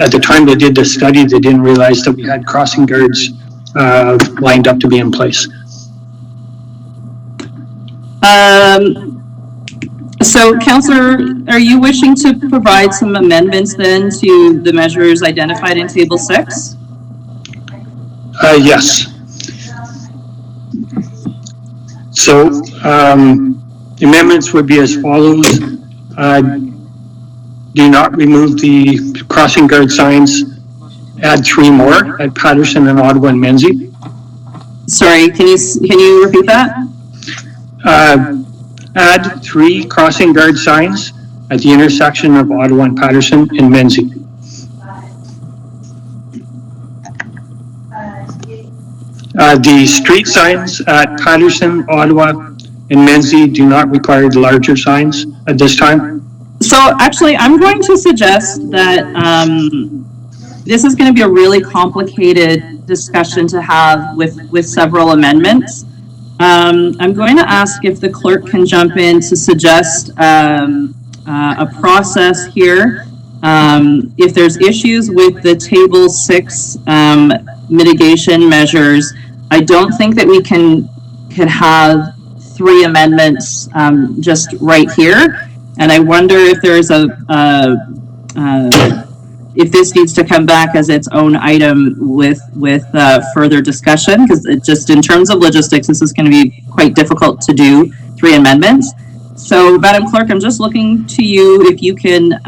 at the time they did the study, they didn't realize that we had crossing guards lined up to be in place. So, Councillor, are you wishing to provide some amendments then to the measures identified in Table 6? Yes. So, the amendments would be as follows. Do not remove the crossing guard signs. Add 3 more at Patterson and Ottawa and Menzie. Sorry, can you repeat that? Add 3 crossing guard signs at the intersection of Ottawa and Patterson and Menzie. The street signs at Patterson, Ottawa, and Menzie do not require the larger signs at this time. So actually, I'm going to suggest that this is going to be a really complicated discussion to have with several amendments. I'm going to ask if the clerk can jump in to suggest a process here. If there's issues with the Table 6 mitigation measures, I don't think that we can have 3 amendments just right here. And I wonder if there's if this needs to come back as its own item with further discussion, because just in terms of logistics, this is going to be quite difficult to do 3 amendments. So, Madam Clerk, I'm just looking to you if you can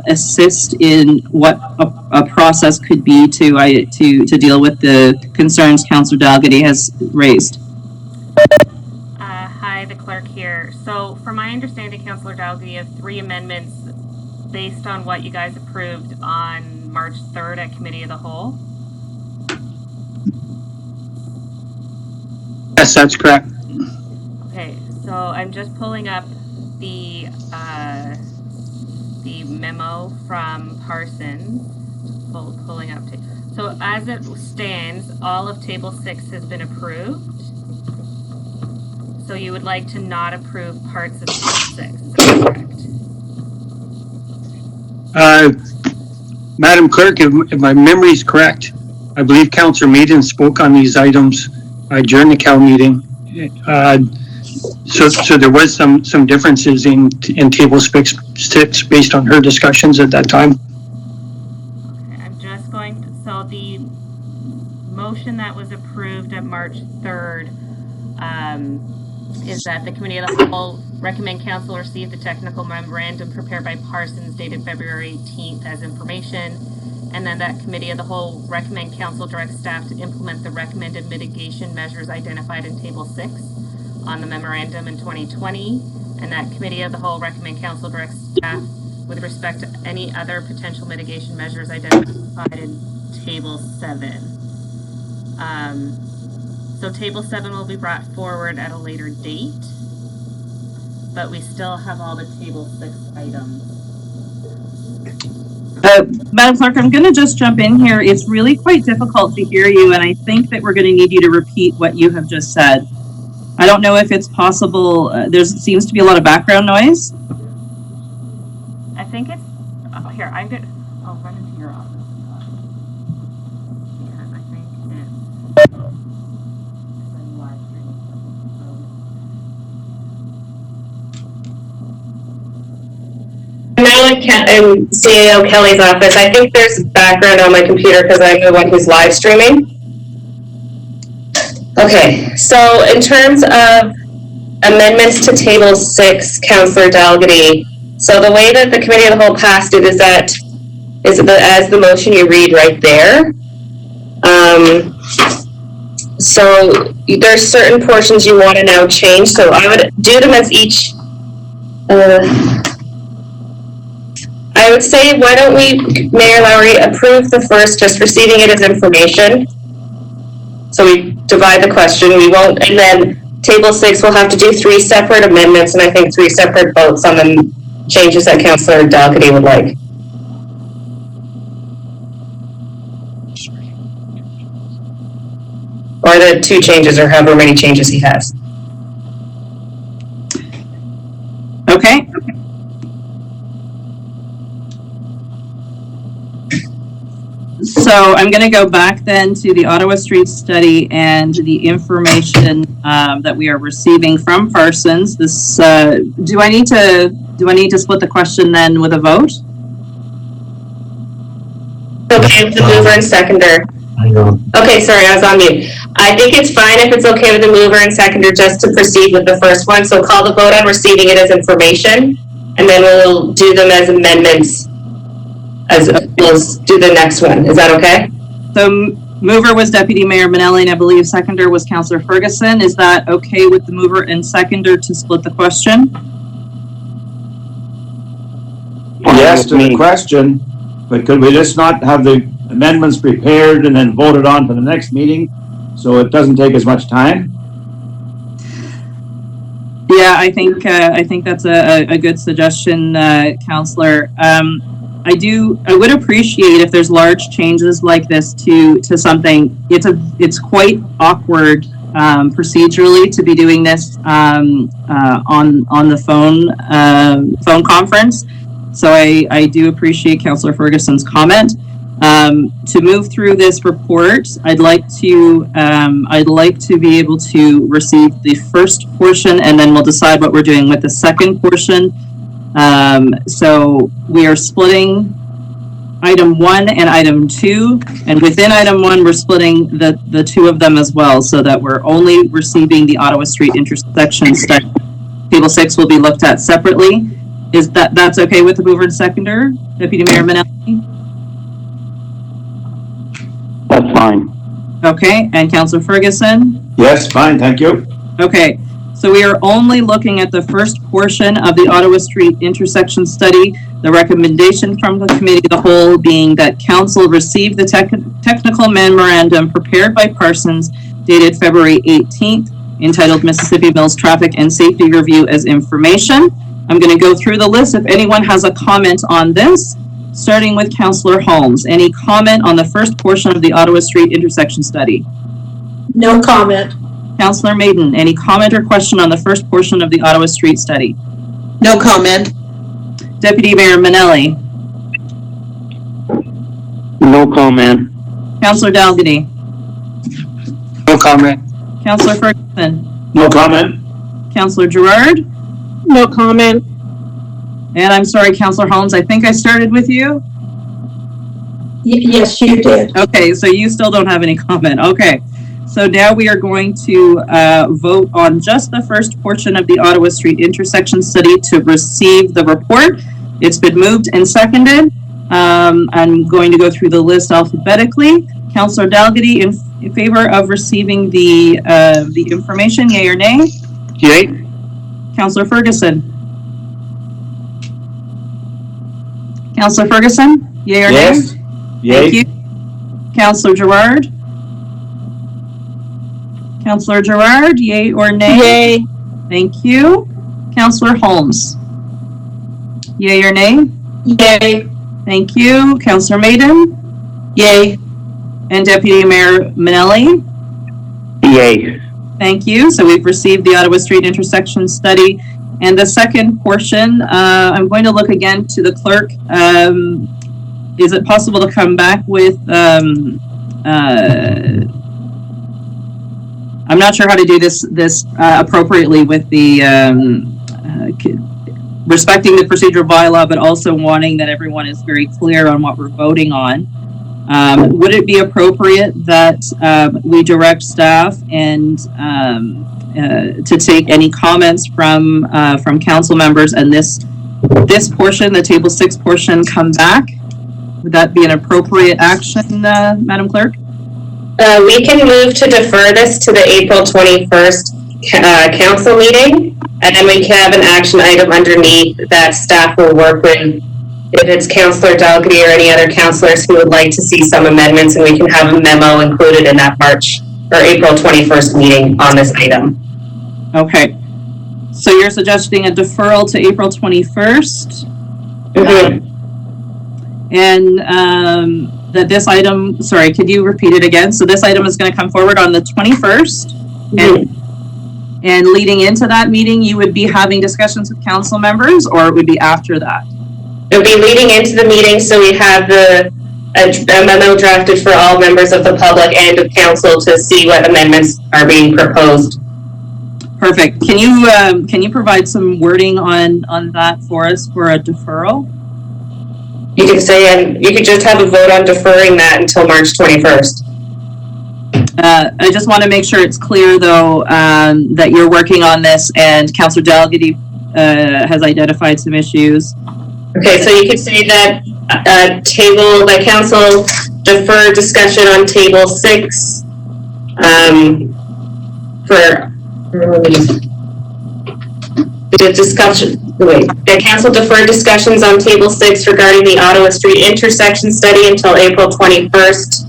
assist in what a process could be to deal with the concerns Councillor Dalgety has raised. Hi, the clerk here. So, from my understanding, Councillor Dalgety, you have 3 amendments based on what you guys approved on March 3rd at Committee of the Whole. Yes, that's correct. Okay, so I'm just pulling up the memo from Parsons. Pulling up. So as it stands, all of Table 6 has been approved. So you would like to not approve parts of Table 6, correct? Madam Clerk, if my memory is correct, I believe Councillor Maiden spoke on these items during the CAL meeting. So there was some differences in Table 6 based on her discussions at that time. Okay, I'm just going to, so the motion that was approved at March 3rd is that the Committee of the Whole recommend Council receive the technical memorandum prepared by Parsons dated February 18th as information, and then that Committee of the Whole recommend Council direct staff to implement the recommended mitigation measures identified in Table 6 on the memorandum in 2020, and that Committee of the Whole recommend Council direct staff with respect to any other potential mitigation measures identified in Table 7. So Table 7 will be brought forward at a later date, but we still have all the Table 6 items. Madam Clerk, I'm going to just jump in here. It's really quite difficult to hear you, and I think that we're going to need you to repeat what you have just said. I don't know if it's possible. There seems to be a lot of background noise. I think it's, oh, here, I'm good. I'll run into your office. Because I think it's, I'm live streaming something. I'm CEO Kelly's office. I think there's background on my computer because I'm the one who's live streaming. Okay, so in terms of amendments to Table 6, Councillor Dalgety, so the way that the Committee of the Whole passed it is as the motion you read right there. So there's certain portions you want to now change, so I would do them as each. I would say, why don't we, Mayor Lowry, approve the first, just receiving it as information. So we divide the question, we won't, and then Table 6 will have to do 3 separate amendments, and I think 3 separate votes on the changes that Councillor Dalgety would like. Or the 2 changes, or however many changes he has. Okay. So I'm going to go back then to the Ottawa Street study and the information that we are receiving from Parsons. This do I need to split the question then with a vote? Okay, with the mover and seconder. Okay, sorry, I was on mute. I think it's fine if it's okay with the mover and seconder just to proceed with the first one. So call the vote on receiving it as information, and then we'll do them as amendments. We'll do the next one. Is that okay? So mover was Deputy Mayor Manelli, and I believe seconder was Councillor Ferguson. Is that okay with the mover and seconder to split the question? Yes to the question, but could we just not have the amendments prepared and then voted on for the next meeting so it doesn't take as much time? Yeah, I think that's a good suggestion, Councillor. I would appreciate if there's large changes like this to something. It's quite awkward procedurally to be doing this on the phone conference. So I do appreciate Councillor Ferguson's comment. To move through this report, I'd like to be able to receive the first portion, and then we'll decide what we're doing with the second portion. So we are splitting item 1 and item 2, and within item 1, we're splitting the two of them as well, so that we're only receiving the Ottawa Street intersection study. Table 6 will be looked at separately. Is that's okay with the mover and seconder, Deputy Mayor Manelli? That's fine. Okay, and Councillor Ferguson? Yes, fine, thank you. Okay, so we are only looking at the first portion of the Ottawa Street intersection study. The recommendation from the committee of the whole being that council receive the technical memorandum prepared by Parsons dated February 18th, entitled Mississippi Mills Traffic and Safety Review as information. I'm going to go through the list. If anyone has a comment on this, starting with Councillor Holmes. Any comment on the first portion of the Ottawa Street intersection study? No comment. Councillor Maiden, any comment or question on the first portion of the Ottawa Street study? No comment. Deputy Mayor Manelli. No comment. Councillor Dalgety. No comment. Councillor Ferguson. No comment. Councillor Gerard. No comment. And I'm sorry, Councillor Holmes, I think I started with you. Yes, you did. Okay, so you still don't have any comment. Okay. So now we are going to vote on just the first portion of the Ottawa Street intersection study to receive the report. It's been moved and seconded. I'm going to go through the list alphabetically. Councillor Dalgety in favor of receiving the information, yea or nay? Yay. Councillor Ferguson. Councillor Ferguson, yea or Yes. nay? Yay. Thank you. Councillor Gerard. Councillor Gerard, yay or nay? Yay. Thank you. Councillor Holmes. Yay or nay? Yay. Thank you. Councillor Maiden. Yay. And Deputy Mayor Manelli. Yay. Thank you. So we've received the Ottawa Street intersection study. And the second portion, I'm going to look again to the clerk. Is it possible to come back with, I'm not sure how to do this appropriately with the respecting the procedural bylaw, but also wanting that everyone is very clear on what we're voting on. Would it be appropriate that we direct staff and to take any comments from council members, and this portion, the table 6 portion, come back? Would that be an appropriate action, Madam Clerk? We can move to defer this to the April 21st council meeting, and then we can have an action item underneath that staff will work with, if it's Councillor Dalgety or any other councillors who would like to see some amendments, and we can have a memo included in that March or April 21st meeting on this item. Okay. So you're suggesting a deferral to April 21st? Mm-hmm. And that this item, sorry, could you repeat it again? So this item is going to come forward on the 21st. Mm-hmm. And leading into that meeting, you would be having discussions with council members, or it would be after that? It would be leading into the meeting, so we have the a memo drafted for all members of the public and of council to see what amendments are being proposed. Perfect. Can you provide some wording on that for us for a deferral? You could say, and you could just have a vote on deferring that until March 21st. I just want to make sure it's clear, though, that you're working on this, and Councillor Dalgety has identified some issues. Okay, so you could say that table by council defer discussion on table 6 for the discussion. Wait, the council deferred discussions on table 6 regarding the Ottawa Street intersection study until April 21st,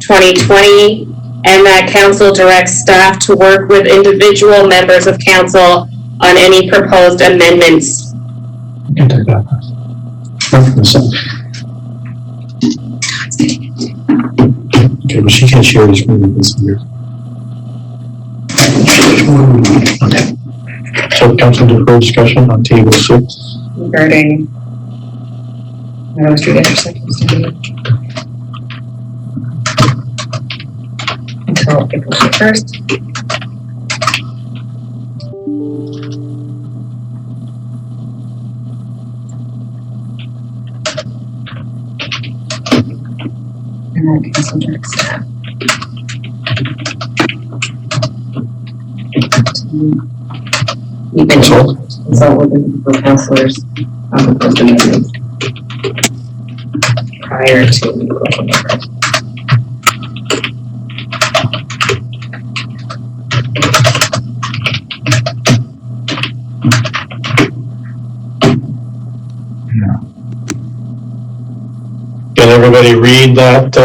2020, and that council directs staff to work with individual members of council on any proposed amendments. Okay, but she can't share this screen with us here. Okay. So council deferred discussion on table 6. Regarding Ottawa Street intersection study until April 1st. And that council directs staff to consult with the councilors on the proposed amendments prior to Can everybody read that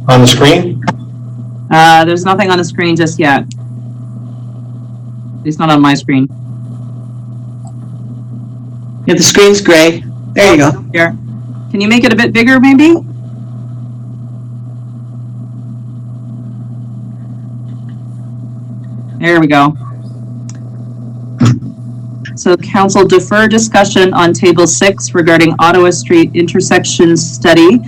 on the screen? There's nothing on the screen just yet. It's not on my screen. Yeah, the screen's gray. There you go. Here. Can you make it a bit bigger, maybe? There we go. So council defer discussion on table 6 regarding Ottawa Street intersection study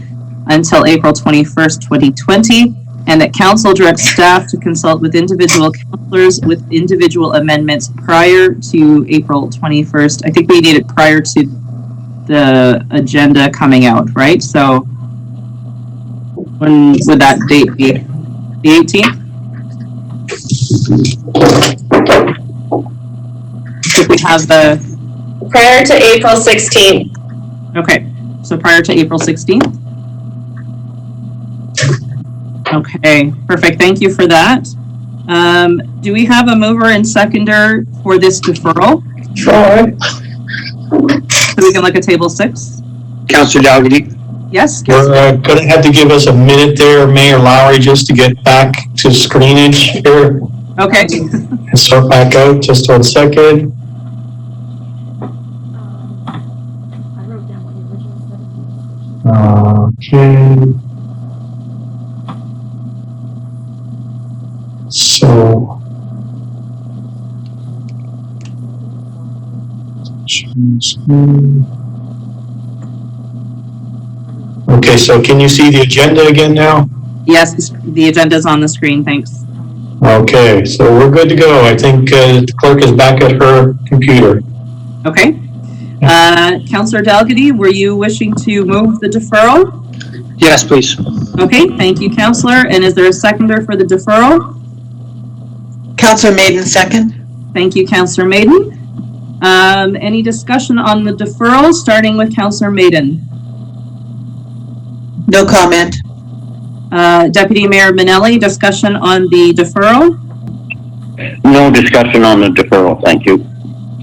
until April 21st, 2020, and that council directs staff to consult with individual councillors with individual amendments prior to April 21st. I think we need it prior to the agenda coming out, right? So when would that date be? The 18th? If we have the... prior to April 16th. Okay, so prior to April 16th? Okay, perfect. Thank you for that. Do we have a mover and seconder for this deferral? Sure. So we can look at table 6? Councillor Dalgety. Yes? We're going to have to give us a minute there, Mayor Lowry, just to get back to screenage here Okay. and start back out. Just 1 second. I wrote down what you originally said. Okay. So. Okay, so can you see the agenda again now? Yes, the agenda is on the screen. Thanks. Okay, so we're good to go. I think the clerk is back at her computer. Okay. Councillor Dalgety, were you wishing to move the deferral? Yes, please. Okay, thank you, Councillor. And is there a seconder for the deferral? Councillor Maiden, second. Thank you, Councillor Maiden. Any discussion on the deferral, starting with Councillor Maiden? No comment. Deputy Mayor Minnelli, discussion on the deferral? No discussion on the deferral, thank you.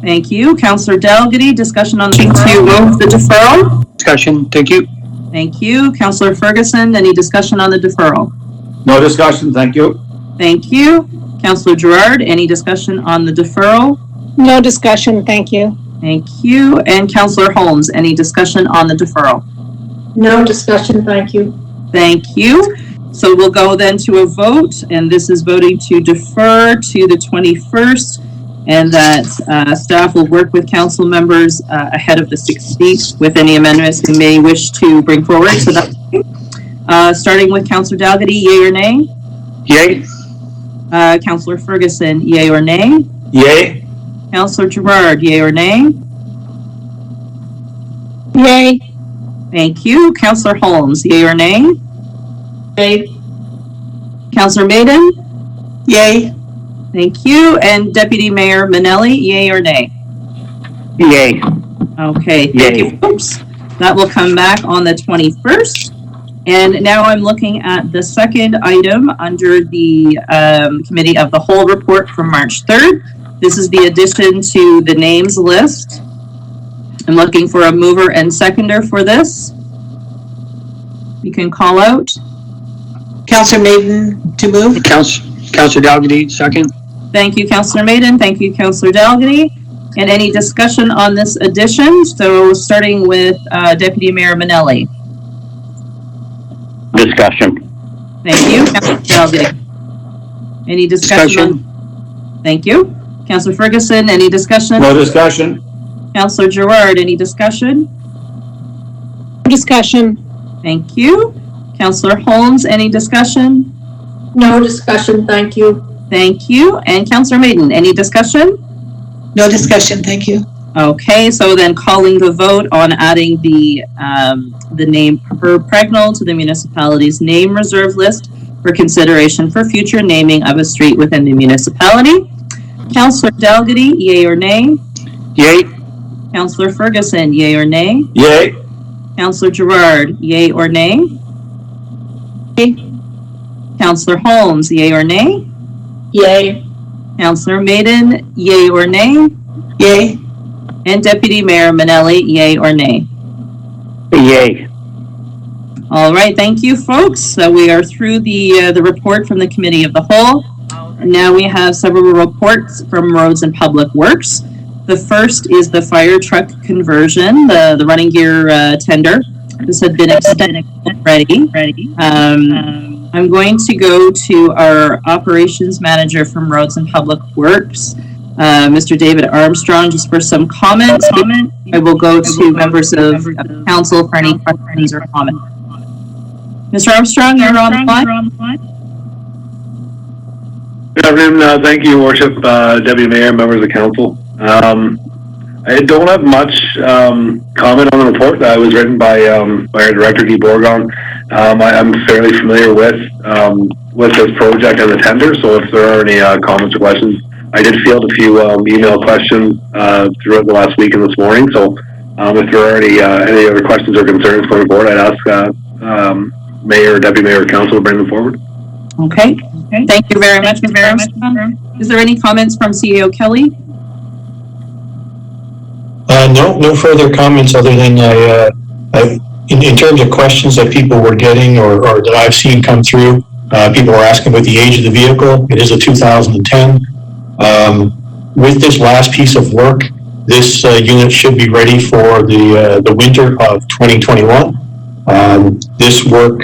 Thank you. Councillor Dalgety, discussion on the deferral? To move the deferral? Discussion, thank you. Thank you. Councillor Ferguson, any discussion on the deferral? No discussion, thank you. Thank you. Councillor Gerard, any discussion on the deferral? No discussion, thank you. Thank you. And Councillor Holmes, any discussion on the deferral? No discussion, thank you. Thank you. So we'll go then to a vote, and this is voting to defer to the 21st. and that staff will work with council members ahead of the 16th with any amendments they may wish to bring forward. So that, starting with Councillor Dalgety, yay or nay? Yay. Councillor Ferguson, yay or nay? Yay. Councillor Gerard, yay or nay? Yay. Thank you. Councillor Holmes, yay or nay? Yay. Councillor Maiden? Yay. Thank you. And Deputy Mayor Manelli, yay or nay? Yay. Okay, thank you, folks. That will come back on the 21st. And now I'm looking at the second item under the Committee of the Whole report from March 3rd. This is the addition to the names list. I'm looking for a mover and seconder for this. You can call out. Councillor Maiden to move. Councillor Dalgety, second. Thank you, Councillor Maiden. Thank you, Councillor Dalgety. And any discussion on this addition? So starting with Deputy Mayor Manelli. Discussion. Thank you, Councillor Dalgety. Any discussion? Thank you. Councillor Ferguson, any discussion? No discussion. Councillor Gerard, any discussion? Discussion. Thank you. Councillor Holmes, any discussion? No discussion, thank you. Thank you. And Councillor Maiden, any discussion? No discussion, thank you. Okay, so then calling the vote on adding the name Herb Pregnall to the municipality's name reserve list for consideration for future naming of a street within the municipality. Councillor Dalgety, yay or nay? Yay. Councillor Ferguson, yay or nay? Yay. Councillor Gerard, yay or nay? Yay. Councillor Holmes, yay or nay? Yay. Councillor Maiden, yay or nay? Yay. And Deputy Mayor Manelli, yay or nay? Yay. All right, thank you, folks. So we are through the report from the Committee of the Whole. And now we have several reports from Roads and Public Works. The first is the fire truck conversion, the running gear tender. This had been extended already. I'm going to go to our operations manager from Roads and Public Works, Mr. David Armstrong, just for some comments. I will go to members of council for any questions or comments. Mr. Armstrong, you're on the line. Good afternoon. Thank you, Worship, Deputy Mayor, members of council. I don't have much comment on the report that was written by our director, Guy Borgon. I'm fairly familiar with this project and the tender, so if there are any comments or questions, I did field a few email questions throughout the last week and this morning. So if there are any other questions or concerns from the board, I'd ask Mayor, Deputy Mayor, or Council to bring them forward. Okay. Thank you very much, Mr. Armstrong. Is there any comments from CEO Kelly? No further comments other than in terms of questions that people were getting or that I've seen come through, people were asking about the age of the vehicle. It is a 2010. With this last piece of work, this unit should be ready for the winter of 2021. This work,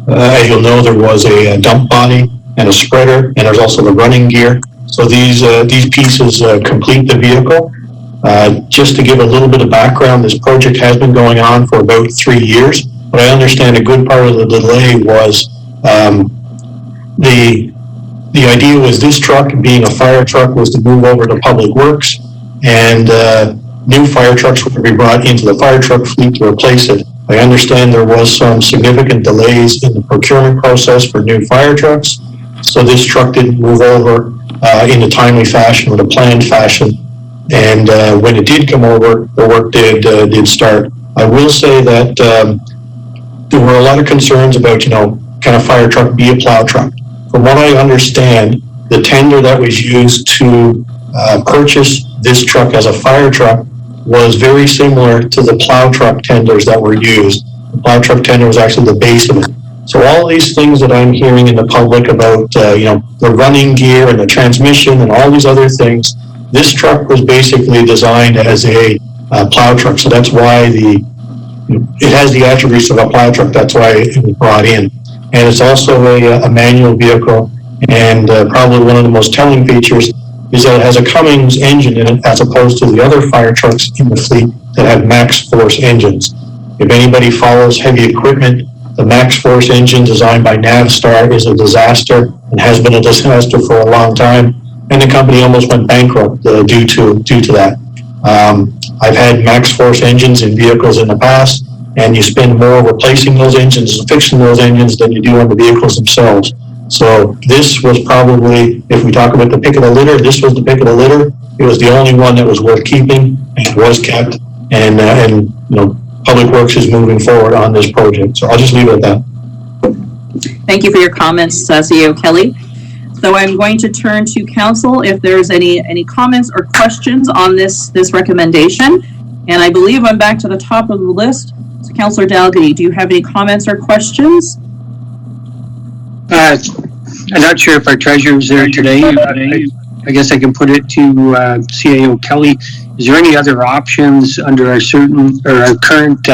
as you'll know, there was a dump body and a spreader, and there's also the running gear. So these pieces complete the vehicle. Just to give a little bit of background, this project has been going on for about 3 years, but I understand a good part of the delay was the idea was this truck, being a fire truck, was to move over to Public Works, and new fire trucks were to be brought into the fire truck fleet to replace it. I understand there was some significant delays in the procurement process for new fire trucks, so this truck didn't move over in a timely fashion or a planned fashion. And when it did come over, the work did start. I will say that there were a lot of concerns about, can a fire truck be a plow truck? From what I understand, the tender that was used to purchase this truck as a fire truck was very similar to the plow truck tenders that were used. The plow truck tender was actually the base of it. So all these things that I'm hearing in the public about, the running gear and the transmission and all these other things, this truck was basically designed as a plow truck. So that's why it has the attributes of a plow truck. That's why it was brought in. And it's also a manual vehicle. And probably one of the most telling features, is that it has a Cummins engine in it as opposed to the other fire trucks in the fleet that have max force engines. If anybody follows heavy equipment, the max force engine designed by Navstar is a disaster and has been a disaster for a long time. And the company almost went bankrupt due to that. I've had max force engines in vehicles in the past, and you spend more replacing those engines and fixing those engines than you do on the vehicles themselves. So this was probably, if we talk about the pick of the litter, this was the pick of the litter. It was the only one that was worth keeping, and it was kept. And you know, Public Works is moving forward on this project. So I'll just leave it at that. Thank you for your comments, CEO Kelly. So I'm going to turn to council if there's any comments or questions on this recommendation. And I believe I'm back to the top of the list. So Councillor Dalgety, do you have any comments or questions? I'm not sure if our treasurer is there today. I guess I can put it to CAO Kelly. Is there any other options under our current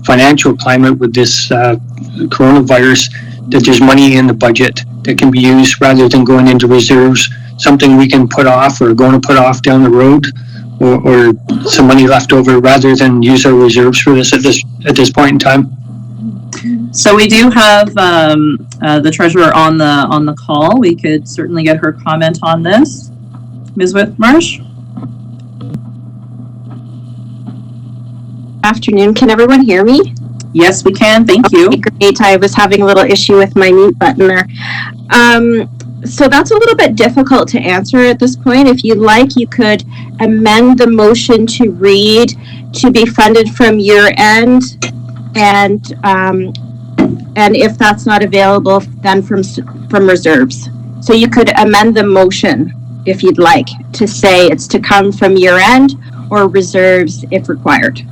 financial climate with this coronavirus, that there's money in the budget that can be used rather than going into reserves, something we can put off or going to put off down the road, or some money left over rather than use our reserves for this at this point in time? So we do have the treasurer on the call. We could certainly get her comment on this. Ms. Whitmarsh? Afternoon. Can everyone hear me? Yes, we can. Thank you. Great. I was having a little issue with my mute button there. So that's a little bit difficult to answer at this point. If you'd like, you could amend the motion to read to be funded from year end, and if that's not available, then from reserves. So you could amend the motion if you'd like to say it's to come from year end or reserves if required.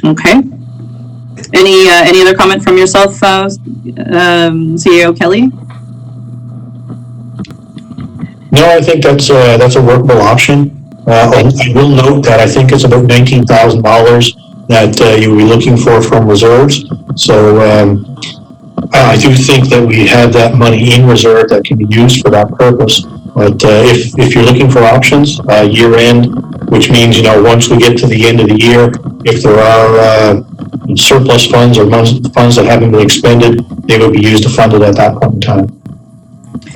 Okay. Any other comment from yourself, CEO Kelly? No, I think that's a workable option. I will note that I think it's about $19,000 that you will be looking for from reserves. So I do think that we have that money in reserve that can be used for that purpose. But if you're looking for options, year end, which means, you know, once we get to the end of the year, if there are surplus funds or funds that haven't been expended, they will be used to fund it at that point in time.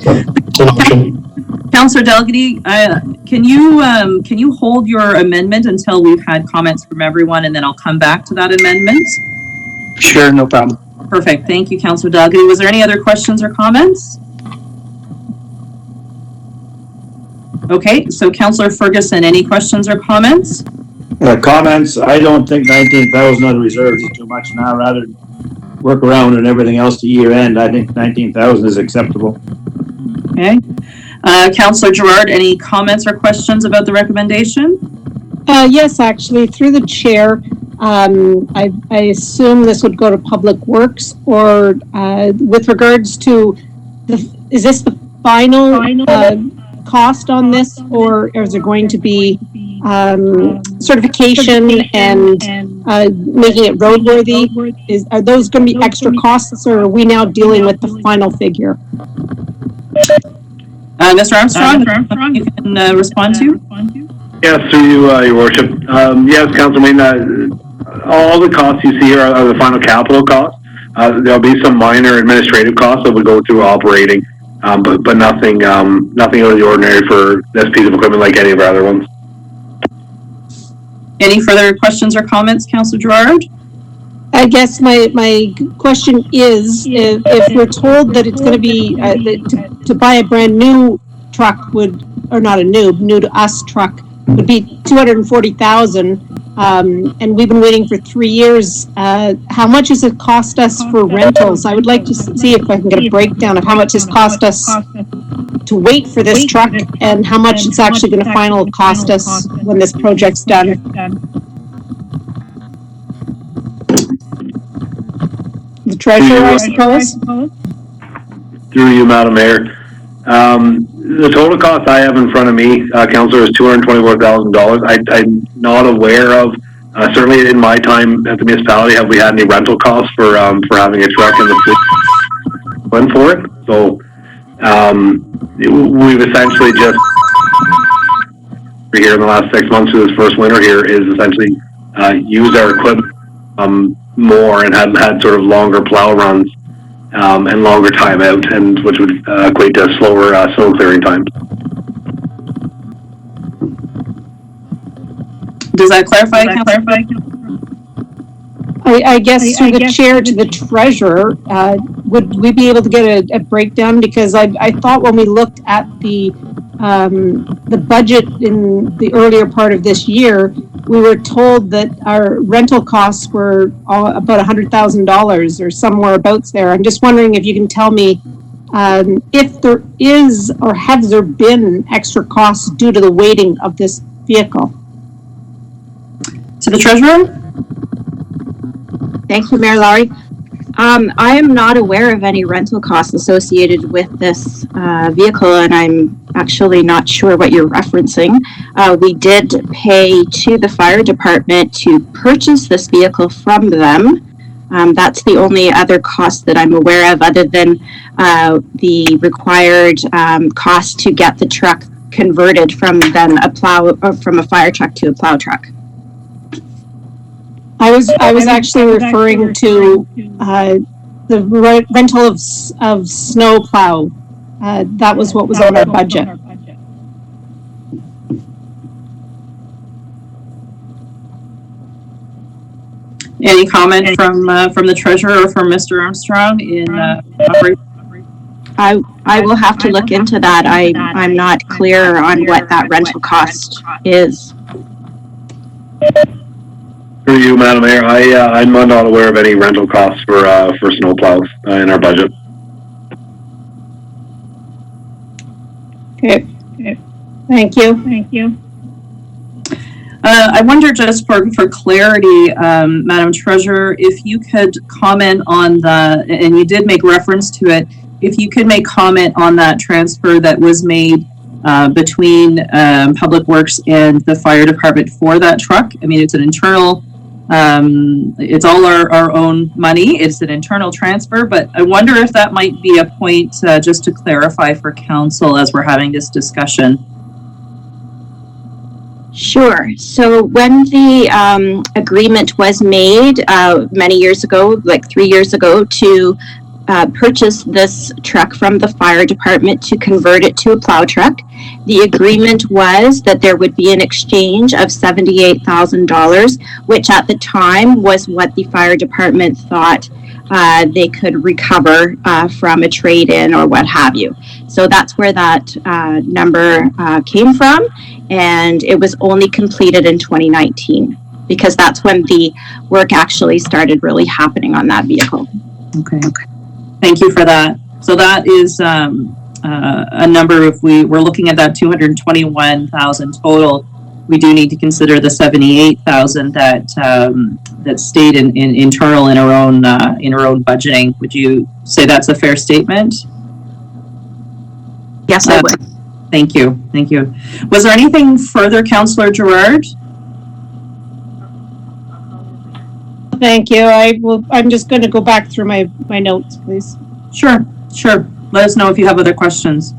So it's an option. Councillor Dalgety, can you hold your amendment until we've had comments from everyone, and then I'll come back to that amendment? Sure, no problem. Perfect. Thank you, Councillor Dalgety. Was there any other questions or comments? Okay, so Councillor Ferguson, any questions or comments? Comments, I don't think 19,000 on the reserves is too much now, rather than work around and everything else to year end. I think 19,000 is acceptable. Okay. Councillor Gerard, any comments or questions about the recommendation? Yes, actually, through the chair, I assume this would go to Public Works, or with regards to is this the final cost on this, or is there going to be certification and making it roadworthy? Are those going to be extra costs, or are we now dealing with the final figure? Mr. Armstrong, you can respond to? Yes, through you, Your Worship. Yes, Councilman, all the costs you see here are the final capital costs. There'll be some minor administrative costs that would go through operating, but nothing out of the ordinary for this piece of equipment like any of our other ones. Any further questions or comments, Councillor Gerard? I guess my question is, if we're told that it's going to be to buy a brand new truck would, or not a new to us truck would be $240,000, and we've been waiting for 3 years. How much does it cost us for rentals? I would like to see if I can get a breakdown of how much it's cost us to wait for this truck and how much it's actually going to finally cost us when this project's done. The treasurer, I suppose? Through you, Madam Mayor. The total cost I have in front of me, Councillor, is $224,000. I'm not aware of, certainly in my time at the municipality, have we had any rental costs for having a truck in the fleet for it. So We've essentially just here in the last 6 months of this first winter here is essentially used our equipment more and had sort of longer plow runs and longer time out, and which would equate to slower snow clearing times. Does that clarify? I guess through the chair to the treasurer, would we be able to get a breakdown? Because I thought when we looked at the budget in the earlier part of this year, we were told that our rental costs were about $100,000 or somewhere abouts there. I'm just wondering if you can tell me if there is or have there been extra costs due to the weighting of this vehicle? To the treasurer? Thank you, Mayor Lowry. I am not aware of any rental costs associated with this vehicle, and I'm actually not sure what you're referencing. We did pay to the fire department to purchase this vehicle from them. That's the only other cost that I'm aware of, other than the required cost to get the truck converted from then from a fire truck to a plow truck. I was actually referring to the rental of snow plow. That was what was on our budget. Any comment from the treasurer or from Mr. Armstrong in I will have to look into that. I'm not clear on what that rental cost is. For you, Madam Mayor, I'm not aware of any rental costs for snowplows in our budget. Okay. Thank you. I wonder, just for clarity, Madam Treasurer, if you could comment on and you did make reference to it, if you could make comment on that transfer that was made between Public Works and the fire department for that truck. I mean, it's an internal, it's all our own money. It's an internal transfer, but I wonder if that might be a point just to clarify for council as we're having this discussion. Sure. So when the agreement was made many years ago, like 3 years ago, to purchase this truck from the fire department to convert it to a plow truck, the agreement was that there would be an exchange of $78,000, which at the time was what the fire department thought they could recover from a trade-in or what have you. So that's where that number came from, and it was only completed in 2019 because that's when the work actually started really happening on that vehicle. Okay. Thank you for that. So that is a number, if we're looking at that 221,000 total, we do need to consider the 78,000 that stayed in internal in our own budgeting. Would you say that's a fair statement? Yes, I would. Thank you. Was there anything further, Councillor Gerard? Thank you. I'm just going to go back through my notes, please. Sure. Let us know if you have other questions.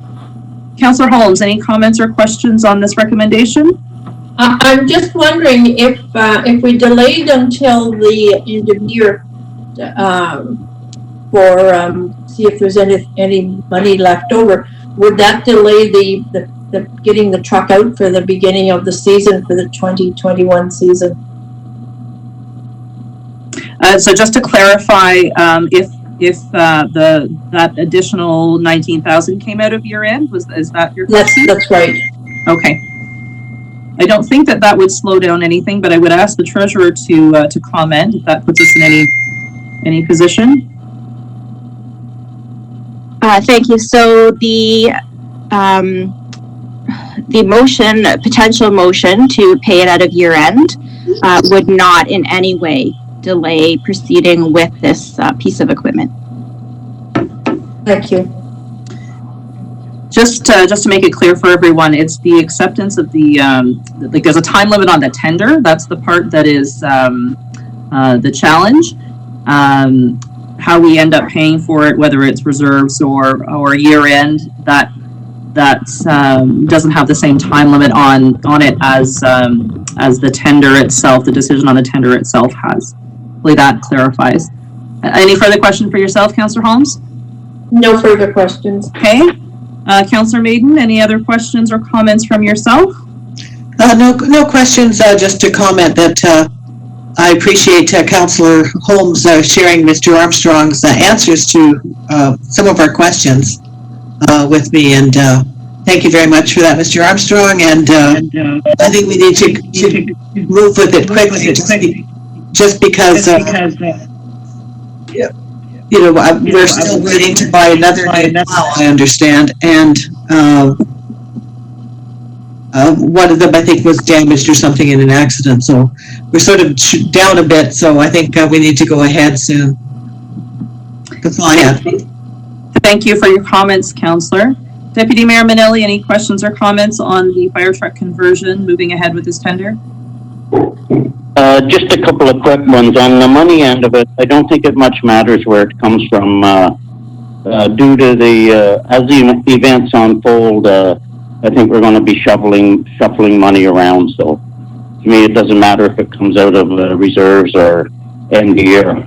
Councillor Holmes, any comments or questions on this recommendation? I'm just wondering if we delayed until the end of year for see if there's any money left over, would that delay the getting the truck out for the beginning of the season for the 2021 season? So just to clarify, if that additional 19,000 came out of year end, is that your question? That's right. Okay. I don't think that would slow down anything, but I would ask the treasurer to comment if that puts us in any position. Thank you. So the potential motion to pay it out of year end would not in any way delay proceeding with this piece of equipment. Thank you. Just to make it clear for everyone, it's the acceptance of the like there's a time limit on the tender. That's the part that is the challenge. how we end up paying for it, whether it's reserves or year end, that doesn't have the same time limit on it as the tender itself, the decision on the tender itself has. Hopefully that clarifies. Any further question for yourself, Councillor Holmes? No further questions. Okay. Councillor Maiden, any other questions or comments from yourself? No questions, just to comment that I appreciate Councillor Holmes sharing Mr. Armstrong's answers to some of our questions with me, and thank you very much for that, Mr. Armstrong, and I think we need to move with it quickly, just because you know, we're still waiting to buy another plow, I understand, and one of them I think was damaged or something in an accident, so we're sort of down a bit, so I think we need to go ahead soon. That's all I have. Thank you for your comments, Councillor. Deputy Mayor Manelli, any questions or comments on the fire truck conversion moving ahead with this tender? Just a couple of quick ones. On the money end of it, I don't think it much matters where it comes from, due to the, as the events unfold, I think we're going to be shuffling money around. So to me, it doesn't matter if it comes out of reserves or end of year.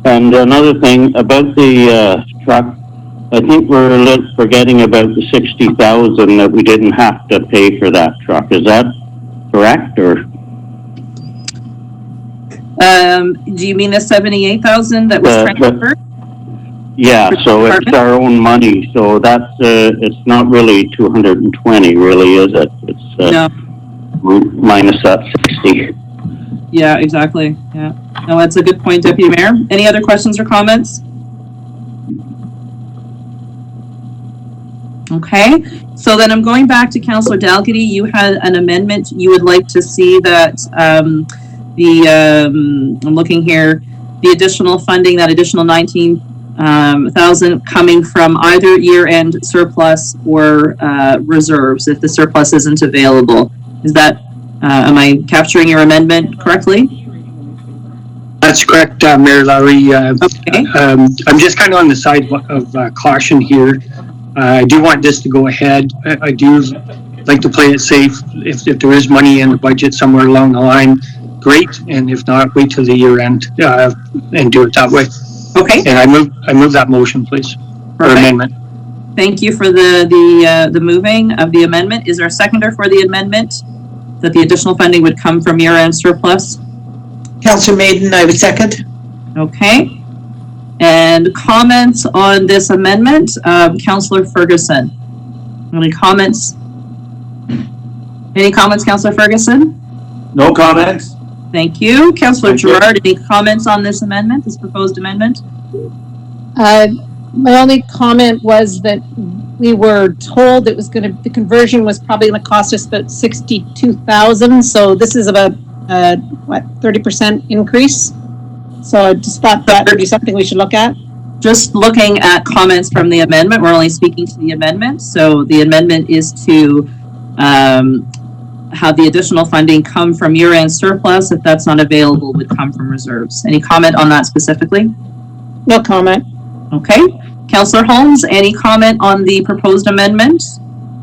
And another thing about the truck, I think we're forgetting about the $60,000 that we didn't have to pay for that truck. Is that correct, or? Do you mean the $78,000 that was transferred? Yeah, so it's our own money, so that's it's not really 220, really, is it? It's no. Minus that 60. Yeah, exactly. Yeah. No, that's a good point, Deputy Mayor. Any other questions or comments? Okay, so then I'm going back to Councillor Dalgety. You had an amendment. You would like to see that I'm looking here, the additional funding, that additional 19,000 coming from either year-end surplus or reserves if the surplus isn't available. Is that, am I capturing your amendment correctly? That's correct, Mayor Lowry. Okay. I'm just kind of on the side of caution here. I do want this to go ahead. I do like to play it safe. If there is money in the budget somewhere along the line, great, and if not, wait till the year end and do it that way. Okay. And I move that motion, please, or amendment. Thank you for the moving of the amendment. Is there a seconder for the amendment that the additional funding would come from year-end surplus? Councillor Maiden, I would second. Okay. And comments on this amendment, Councillor Ferguson. Any comments? Any comments, Councillor Ferguson? No comments. Thank you. Councillor Gerard, any comments on this amendment, this proposed amendment? My only comment was that we were told it was going to, the conversion was probably going to cost us about $62,000. So this is about, 30% increase. So I just thought that would be something we should look at. Just looking at comments from the amendment, we're only speaking to the amendment. So the amendment is to have the additional funding come from year-end surplus. If that's not available, would come from reserves. Any comment on that specifically? No comment. Okay. Councillor Holmes, any comment on the proposed amendment?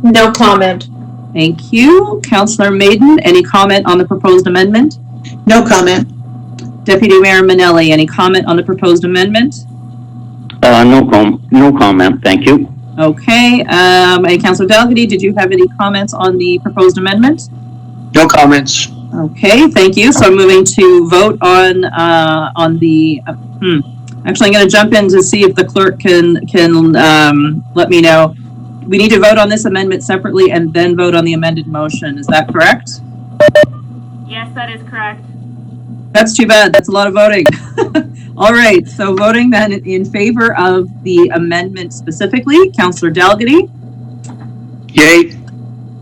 No comment. Thank you. Councillor Maiden, any comment on the proposed amendment? No comment. Deputy Mayor Manelli, any comment on the proposed amendment? No comment, thank you. Okay, and Councillor Dalgety, did you have any comments on the proposed amendment? No comments. Okay, thank you. So I'm moving to vote on the, actually I'm going to jump in to see if the clerk can let me know. We need to vote on this amendment separately and then vote on the amended motion. Is that correct? Yes, that is correct. That's too bad. That's a lot of voting. All right. So voting then in favor of the amendment specifically, Councillor Dalgety. Yay.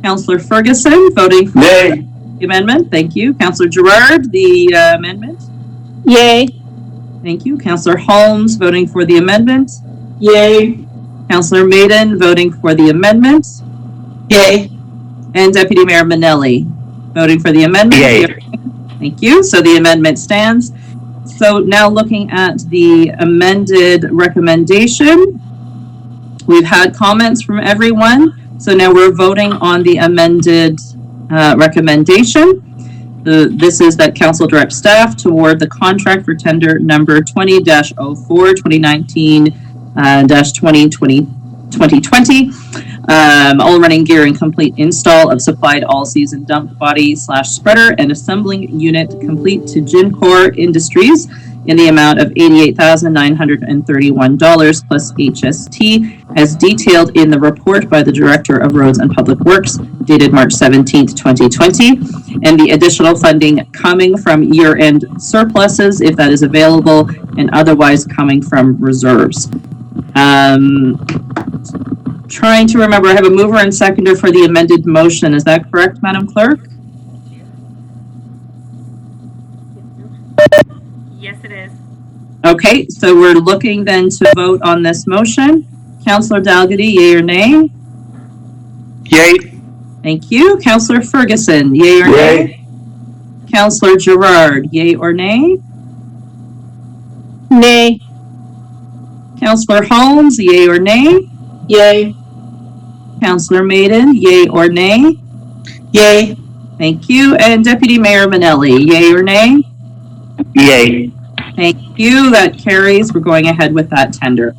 Councillor Ferguson voting for Yay. the amendment. Thank you. Councillor Gerard, the amendment. Yay. Thank you. Councillor Holmes voting for the amendment. Yay. Councillor Maiden voting for the amendment. Yay. And Deputy Mayor Manelli voting for the amendment. Yay. Thank you. So the amendment stands. So now looking at the amended recommendation, we've had comments from everyone. So now we're voting on the amended recommendation. This is that council direct staff to award the contract for tender number 20-04 2019-2020 all running gear and complete install of supplied all-season dump body / spreader and assembling unit complete to Gincor Industries in the amount of $88,931 plus HST as detailed in the report by the Director of Roads and Public Works dated March 17th, 2020, and the additional funding coming from year-end surpluses if that is available and otherwise coming from reserves. Trying to remember, I have a mover and seconder for the amended motion. Is that correct, Madam Clerk? Yes, it is. Okay, so we're looking then to vote on this motion. Councillor Dalgety, yea or nay? Yay. Thank you. Councillor Ferguson, yea or nay? Councillor Gerard, yea or nay? Nay. Councillor Holmes, yea or nay? Yay. Councillor Maiden, yea or nay? Yay. Thank you. And Deputy Mayor Manelli, yea or nay? Yay. Thank you. That carries. We're going ahead with that tender.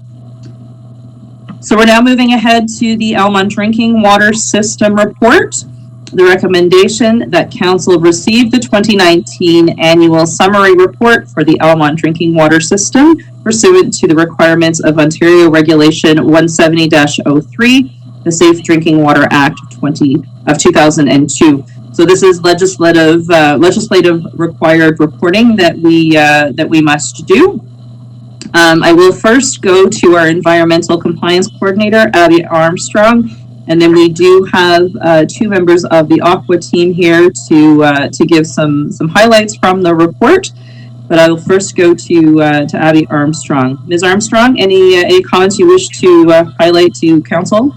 So we're now moving ahead to the Almonte Drinking Water System Report. The recommendation that Council receive the 2019 annual summary report for the Almonte Drinking Water System pursuant to the requirements of Ontario Regulation 170-03, the Safe Drinking Water Act of 2002. So this is legislative required reporting that we must do. I will first go to our environmental compliance coordinator, Abby Armstrong, and then we do have two members of the Aqua team here to give some highlights from the report. But I will first go to Abby Armstrong. Ms. Armstrong, any comments you wish to highlight to council?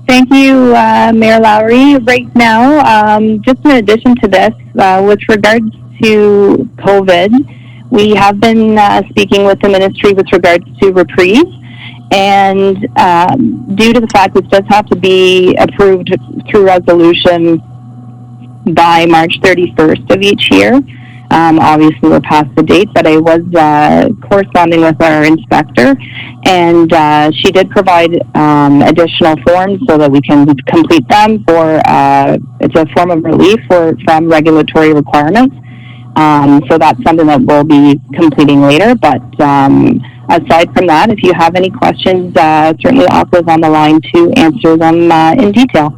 Thank you, Mayor Lowry. Right now, just in addition to this, with regards to COVID, we have been speaking with the ministry with regards to reprieve. And due to the fact this does have to be approved through resolution by March 31st of each year, obviously we're past the date, but I was corresponding with our inspector, and she did provide additional forms so that we can complete them for, it's a form of relief from regulatory requirements. So that's something that we'll be completing later, but aside from that, if you have any questions, certainly Aqua's on the line to answer them in detail.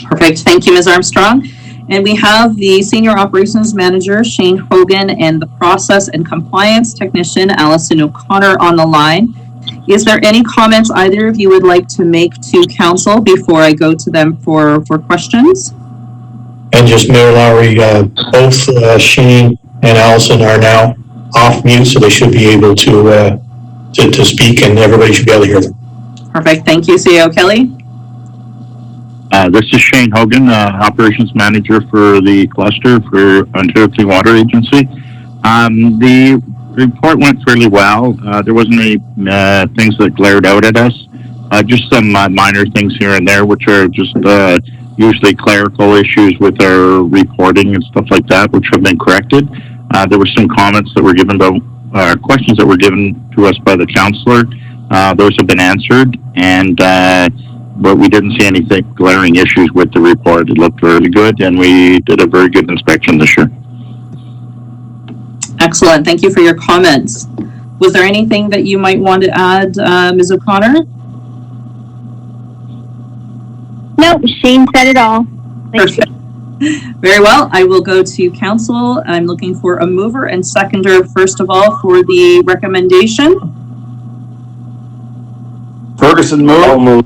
Perfect. Thank you, Ms. Armstrong. And we have the Senior Operations Manager, Shane Hogan, and the Process and Compliance Technician, Allison O'Connor, on the line. Is there any comments either of you would like to make to council before I go to them for questions? And just Mayor Lowry, both Shane and Allison are now off mute, so they should be able to speak, and everybody should be able to hear them. Perfect. Thank you, CEO Kelly. This is Shane Hogan, Operations Manager for the cluster for Ontario Clean Water Agency. The report went fairly well. There wasn't any things that glared out at us. Just some minor things here and there, which are just usually clerical issues with our reporting and stuff like that, which have been corrected. There were some comments that were given about questions that were given to us by the councillor. Those have been answered, and but we didn't see any glaring issues with the report. It looked really good, and we did a very good inspection this year. Excellent. Thank you for your comments. Was there anything that you might want to add, Ms. O'Connor? No, Shane said it all. Thank you. Very well. I will go to council. I'm looking for a mover and seconder, first of all, for the recommendation. Ferguson move. I'll move.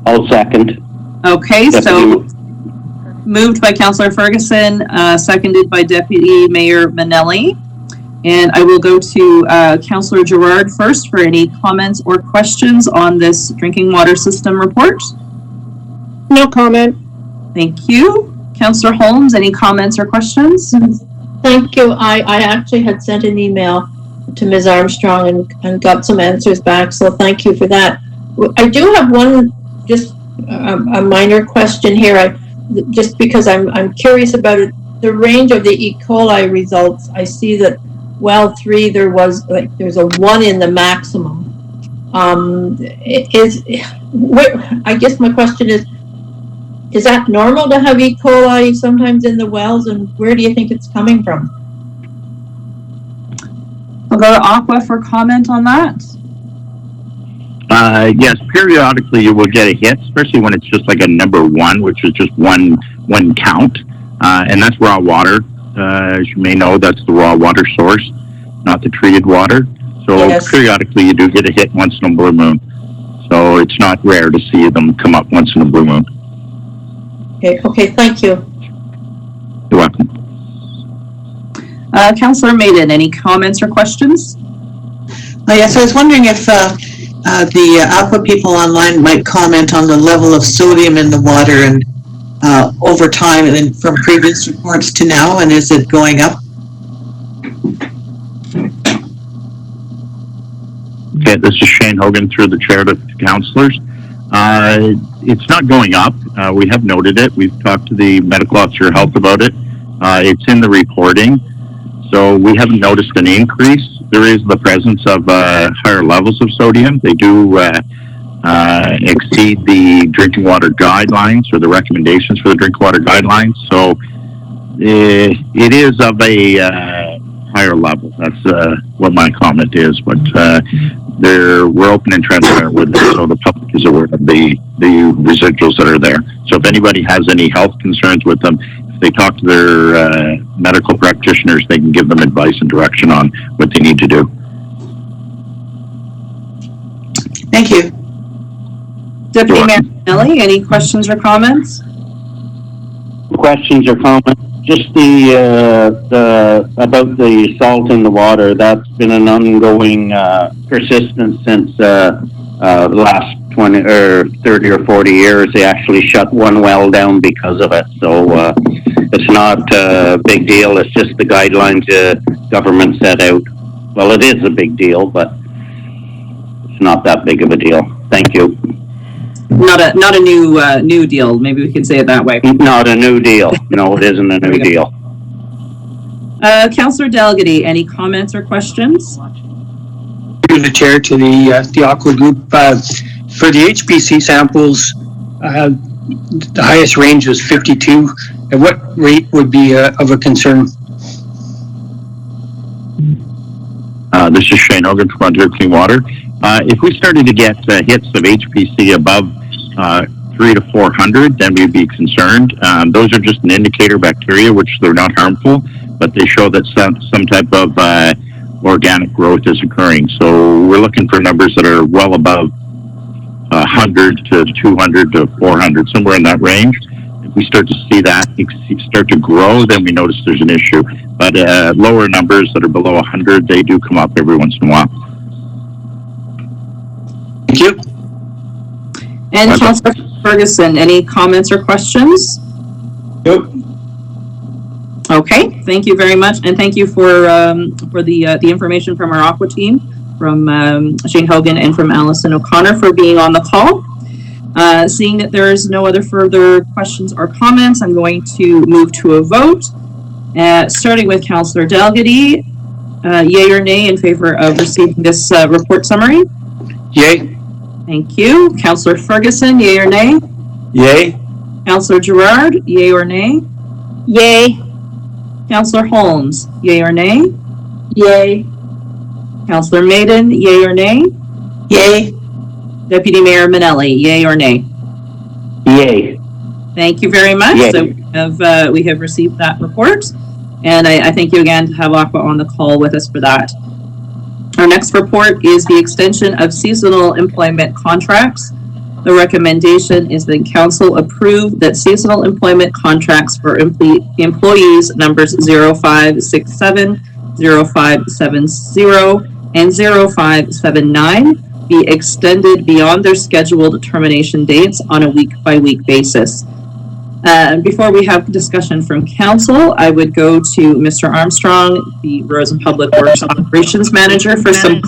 I'll second. Okay, so moved by Councillor Ferguson, seconded by Deputy Mayor Manelli. And I will go to Councillor Gerard first for any comments or questions on this drinking water system report. No comment. Thank you. Councillor Holmes, any comments or questions? Thank you. I actually had sent an email to Ms. Armstrong and got some answers back, so thank you for that. I do have one, just a minor question here, just because I'm curious about it. The range of the E. coli results, I see that well 3, there's a 1 in the maximum. I guess my question is that normal to have E. coli sometimes in the wells, and where do you think it's coming from? I'll go to Aqua for comment on that. Yes, periodically you will get a hit, especially when it's just like a number 1, which is just one count, and that's raw water. As you may know, that's the raw water source, not the treated water. So yes, periodically you do get a hit once in a blue moon. So it's not rare to see them come up once in a blue moon. Okay, thank you. You're welcome. Councillor Maiden, any comments or questions? Yes, I was wondering if the Aqua people online might comment on the level of sodium in the water and over time and from previous reports to now, and is it going up? Okay, this is Shane Hogan through the chair to councillors. It's not going up. We have noted it. We've talked to the medical officer of health about it. It's in the reporting. So we haven't noticed an increase. There is the presence of higher levels of sodium. They do exceed the drinking water guidelines or the recommendations for the drinking water guidelines. So it is of a higher level. That's what my comment is. But we're open and transparent with it, so the public is aware of the residuals that are there. So if anybody has any health concerns with them, if they talk to their medical practitioners, they can give them advice and direction on what they need to do. Thank you. Deputy Mayor Nelly, any questions or comments? Questions or comments? Just the about the salt in the water. That's been an ongoing persistence since the last 20 or 30 or 40 years. They actually shut one well down because of it. So it's not a big deal. It's just the guidelines the government set out. Well, it is a big deal, but it's not that big of a deal. Thank you. Not a new deal. Maybe we could say it that way. Not a new deal. No, it isn't a new deal. Councillor Delgady, any comments or questions? Through the chair to the Aqua Group, for the HPC samples, the highest range was 52. At what rate would be of a concern? This is Shane Hogan from Ontario Clean Water. If we started to get hits of HPC above 300 to 400, then we'd be concerned. Those are just an indicator bacteria, which they're not harmful, but they show that some type of organic growth is occurring. So we're looking for numbers that are well above 100 to 200 to 400, somewhere in that range. If we start to see that start to grow, then we notice there's an issue. But lower numbers that are below 100, they do come up every once in a while. Thank you. And Councillor Ferguson, any comments or questions? Nope. Okay, thank you very much, and thank you for the information from our Aqua team, from Shane Hogan and from Alison O'Connor for being on the call. Seeing that there is no other further questions or comments, I'm going to move to a vote. Starting with Councillor Delgady, yay or nay in favor of receiving this report summary? Yay. Thank you. Councillor Ferguson, yay or nay? Yay. Councillor Gerard, yay or nay? Yay. Councillor Holmes, yay or nay? Yay. Councillor Maiden, yay or nay? Yay. Deputy Mayor Manelli, yay or nay? Yay. Thank you very much. Yay. So we have received that report, and I thank you again to have Aqua on the call with us for that. Our next report is the extension of seasonal employment contracts. The recommendation is that Council approve that seasonal employment contracts for employees numbers 0567, 0570, and 0579 be extended beyond their scheduled termination dates on a week-by-week basis. Before we have discussion from council, I would go to Mr. Armstrong, the Roads and Public Works Operations Manager, for some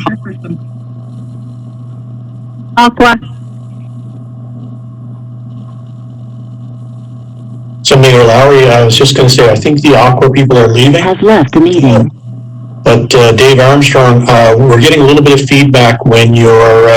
So Mayor Lowry, I was just going to say, I think the Aqua people are leaving. Has left the meeting. But Dave Armstrong, we're getting a little bit of feedback when you're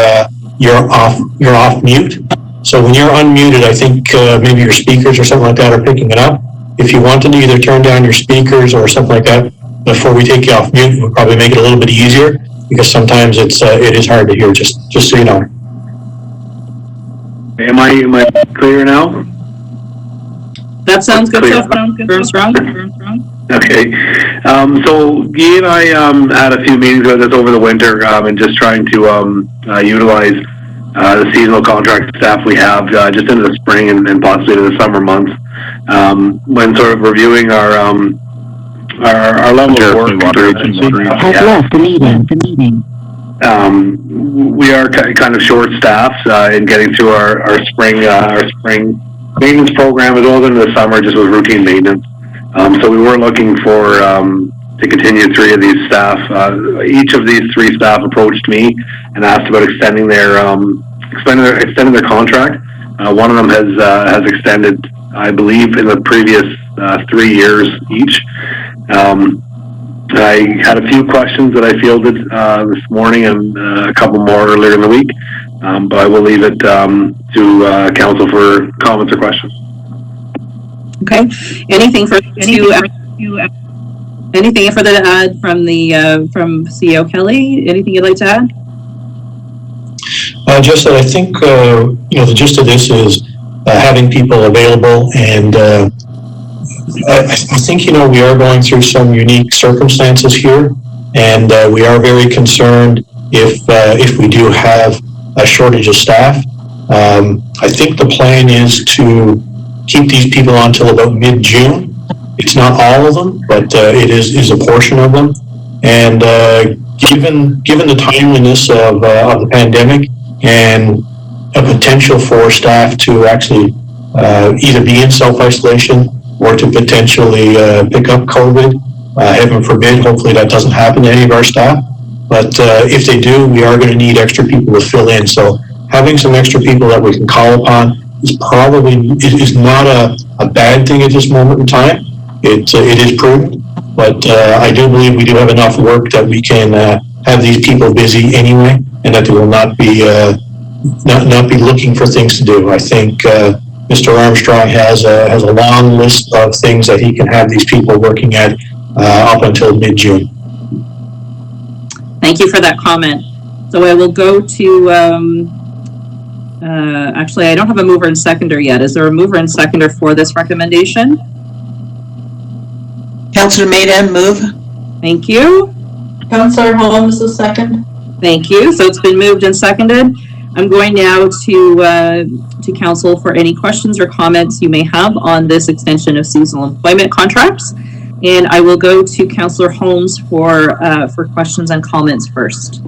off mute. So when you're unmuted, I think maybe your speakers or something like that are picking it up. If you wanted to either turn down your speakers or something like that before we take you off mute, it would probably make it a little bit easier, because sometimes it is hard to hear. Just so you know. Am I clear now? That sounds good. Armstrong. Okay. So Guy and I had a few meetings with us over the winter, and just trying to utilize the seasonal contract staff we have just into the spring and possibly into the summer months. When sort of reviewing our level of work. Has left the meeting. We are kind of short-staffed in getting through our spring maintenance program, as well as into the summer, just with routine maintenance. So we were looking for to continue 3 of these staff. Each of these 3 staff approached me and asked about extending their contract. One of them has extended, I believe, in the previous 3 years each. I had a few questions that I fielded this morning and a couple more earlier in the week, but I will leave it to council for comments or questions. Okay. Anything further to add from from CEO Kelly? Anything you'd like to add? Just that I think the gist of this is having people available, and I think we are going through some unique circumstances here, and we are very concerned if we do have a shortage of staff. I think the plan is to keep these on until about mid-June. It's not all of them, but it is a portion of them. And given the timeliness of the pandemic and a potential for staff to actually either be in self-isolation or to potentially pick up COVID, heaven forbid, hopefully that doesn't happen to any of our staff. But if they do, we are going to need extra people to fill in. So having some extra people that we can call upon is not a bad thing at this moment in time. It is prudent, but I do believe we do have enough work that we can have these people busy anyway, and that they will not be looking for things to do. I think Mr. Armstrong has a long list of things that he can have these people working at up until mid-June. Thank you for that comment. So I will go to, actually, I don't have a mover and seconder yet. Is there a mover and seconder for this recommendation? Councillor Maiden, move. Thank you. Councillor Holmes, the second. Thank you. So it's been moved and seconded. I'm going now to council for any questions or comments you may have on this extension of seasonal employment contracts. And I will go to Councillor Holmes for questions and comments first.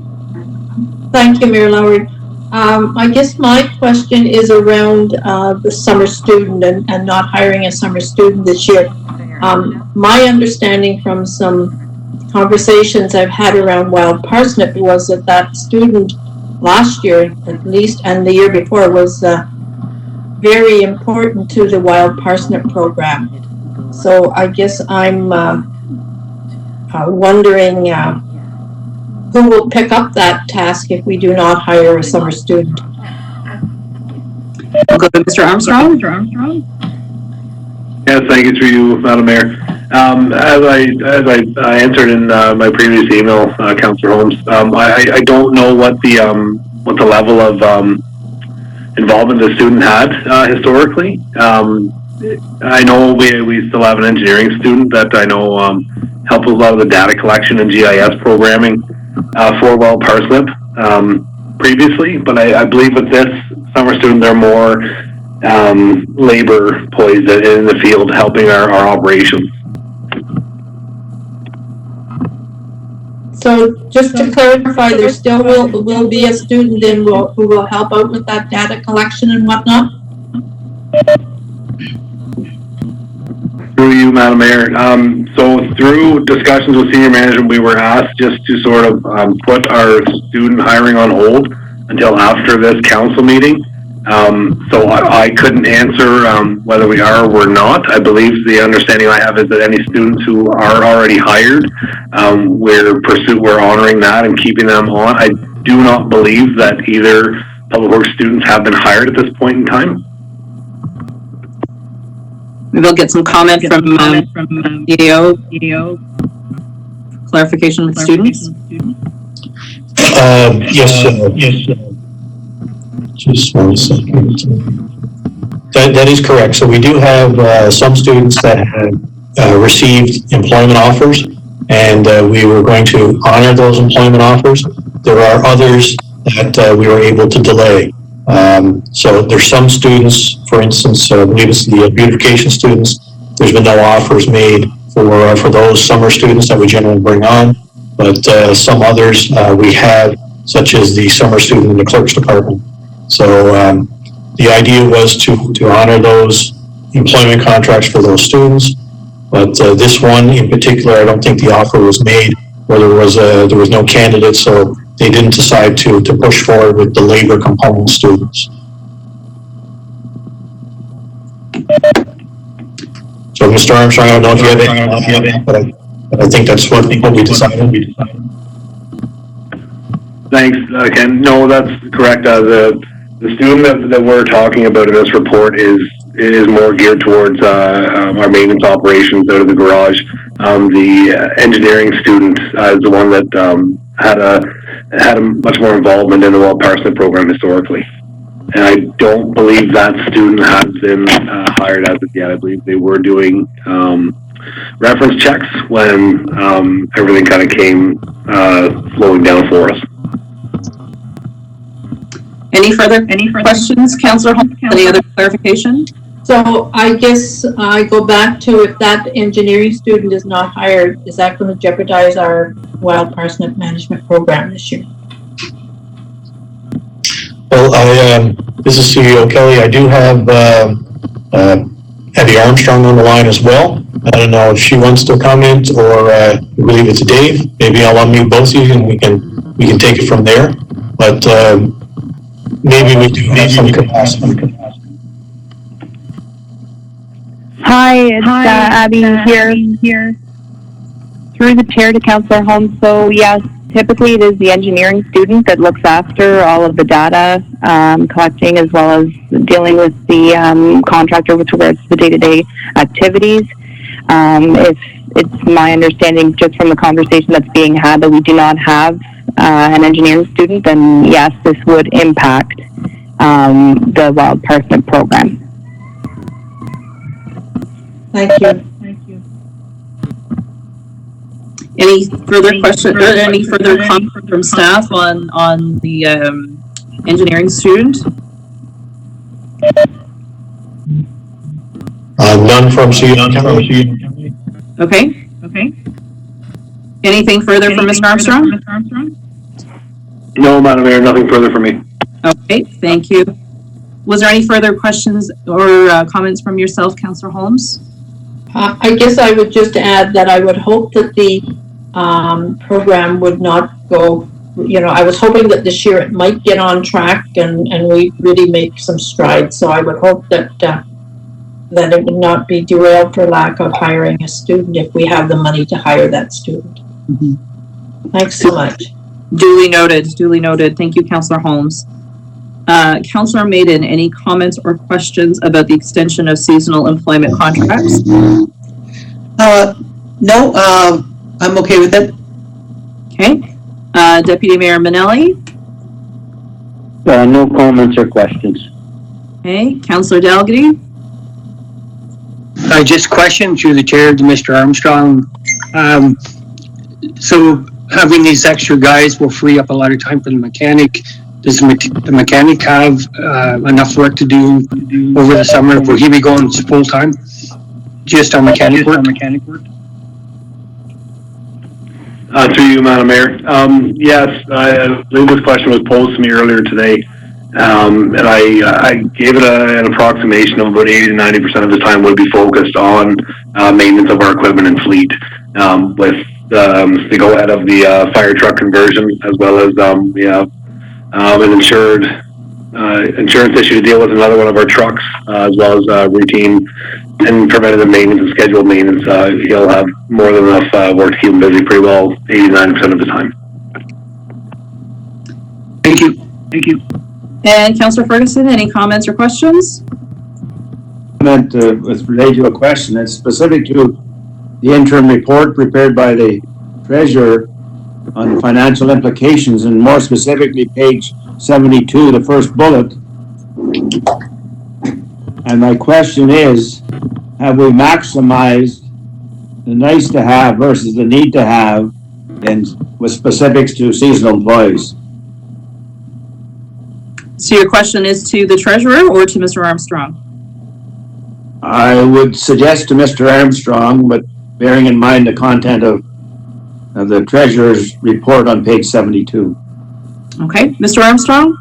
Thank you, Mayor Lowry. I guess my question is around the summer student and not hiring a summer student this year. My understanding from some conversations I've had around Wild Parsnip was that student last year, at least, and the year before, was very important to the Wild Parsnip program. So I guess I'm wondering who will pick up that task if we do not hire a summer student. I'll go to Mr. Armstrong. Yes, thank you through you, Madam Mayor. As I answered in my previous email, Councillor Holmes, I don't know what the level of involvement the student had historically. I know we still have an engineering student that I know helped with a lot of the data collection and GIS programming for Wild Parsnip previously, but I believe with this summer student, they're more labor employees in the field helping our operations. So just to clarify, there still will be a student who will help out with that data collection and whatnot? Through you, Madam Mayor. So through discussions with senior management, we were asked just to sort of put our student hiring on hold until after this council meeting. So I couldn't answer whether we are or we're not. I believe the understanding I have is that any students who are already hired, we're honoring that and keeping them on. I do not believe that either public works students have been hired at this point in time. Maybe we'll get some comment from EDO. Clarification with students. Yes. Just 1 second. That is correct. So we do have some students that have received employment offers, and we were going to honor those employment offers. There are others that we were able to delay. So there's some students, for instance, I believe it's the beautification students, there's been no offers made for those summer students that we generally bring on, but some others we have, such as the summer student in the clerk's department. So the idea was to honor those employment contracts for those students, but this one in particular, I don't think the offer was made, or there was no candidate, so they didn't decide to push forward with the labor component students. So, Mr. Armstrong, I don't know if you have any, but I think that's what we decided. Thanks, Ken. No, that's correct. The student that we're talking about in this report is more geared towards our maintenance operations out of the garage. The engineering student is the one that had a much more involvement in the Wild Parsnip program historically. And I don't believe that student has been hired as of yet. I believe they were doing reference checks when everything kind of came slowing down for us. Any further questions, Councillor Holmes? Any other clarification? So I guess I go back to, if that engineering student is not hired, is that going to jeopardize our wild parsnip management program this year? Well, this is CEO Kelly. I do have Abby Armstrong on the line as well. I don't know if she wants to comment, or we leave it to Dave. Maybe I'll unmute both of you and we can take it from there. But maybe we do have some capacity. Hi, it's Abby here. Through the chair to Councillor Holmes. So yes, typically it is the engineering student that looks after all of the data collecting, as well as dealing with the contractor with regards to the day-to-day activities. If it's my understanding, just from the conversation that's being had, that we do not have an engineering student, then yes, this would impact the Wild Parsnip program. Thank you. Any further questions or any further comment from staff on the engineering student? None from CEO. Okay. Anything further from Mr. Armstrong? No, Madam Mayor, nothing further from me. Okay, thank you. Was there any further questions or comments from yourself, Councillor Holmes? I guess I would just add that I would hope that the program would not go, I was hoping that this year it might get on track and we really make some strides. So I would hope that that it would not be derailed for lack of hiring a student if we have the money to hire that student. Mm-hmm. Thanks so much. Duly noted. Thank you, Councillor Holmes. Councillor Maiden, any comments or questions about the extension of seasonal employment contracts? No, I'm okay with it. Okay. Deputy Mayor Manelli? No comments or questions. Okay. Councillor Dalgety? Just question through the chair to Mr. Armstrong. So having these extra guys will free up a lot of time for the mechanic. Does the mechanic have enough work to do over the summer? Will he be going full time? Just on mechanic work? Through you, Madam Mayor. Yes, I believe this question was posed to me earlier today. And I gave it an approximation of about 80 to 90% of his time would be focused on maintenance of our equipment and fleet, with the go ahead of the fire truck conversion, as well as we have an insurance issue to deal with another one of our trucks, as well as routine and preventative maintenance and scheduled maintenance. He'll have more than enough work to keep him busy pretty well 80-90% of the time. Thank you. Thank you. And Councillor Ferguson, any comments or questions? Comment with related to a question. It's specific to the interim report prepared by the treasurer on the financial implications, and more specifically page 72, the first bullet. And my question is, have we maximized the nice to have versus the need to have, and with specifics to seasonal employees? So your question is to the treasurer or to Mr. Armstrong? I would suggest to Mr. Armstrong, but bearing in mind the content of the treasurer's report on page 72. Okay, Mr. Armstrong?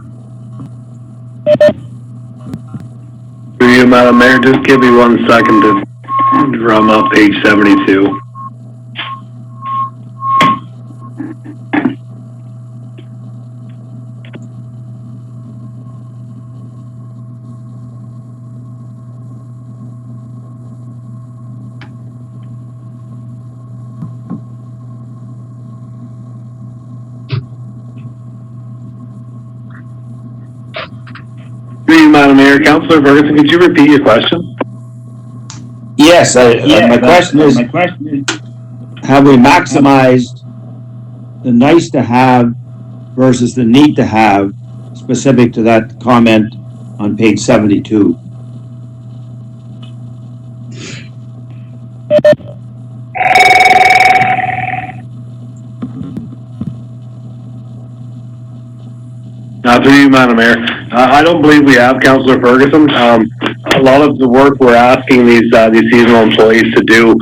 For you, Madam Mayor, just give me 1 second to drum up page 72. Madam Mayor, Councillor Ferguson, could you repeat your question? Yes, my question is, have we maximized the nice to have versus the need to have, specific to that comment on page 72? Through you, Madam Mayor. I don't believe we have, Councillor Ferguson. A lot of the work we're asking these seasonal employees to do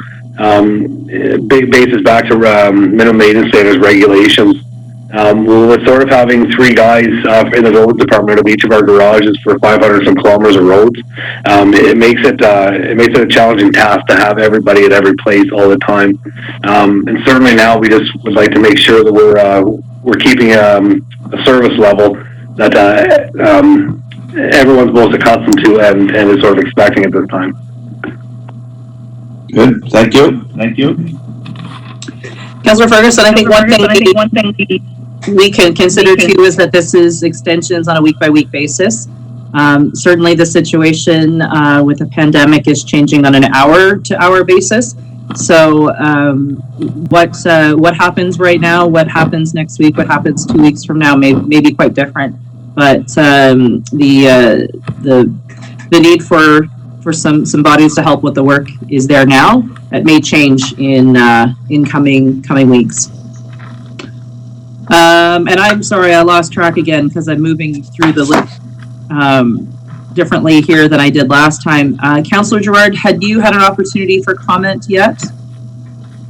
bases back to minimum maintenance standards regulations. We're sort of having 3 guys in the roads department of each of our garages for 500 some kilometers of roads. It makes it a challenging task to have everybody at every place all the time. And certainly now we just would like to make sure that we're keeping a service level that everyone's most accustomed to and is sort of expecting at this time. Good, thank you. Thank you. Councillor Ferguson, I think one thing we can consider too is that this is extensions on a week-by-week basis. Certainly the situation with the pandemic is changing on an hour-to-hour basis. So what happens right now, what happens next week, what happens 2 weeks from now may be quite different. But the need for some bodies to help with the work is there now. It may change in coming weeks. And I'm sorry, I lost track again because I'm moving through the list differently here than I did last time. Councillor Gerard, had you had an opportunity for comment yet?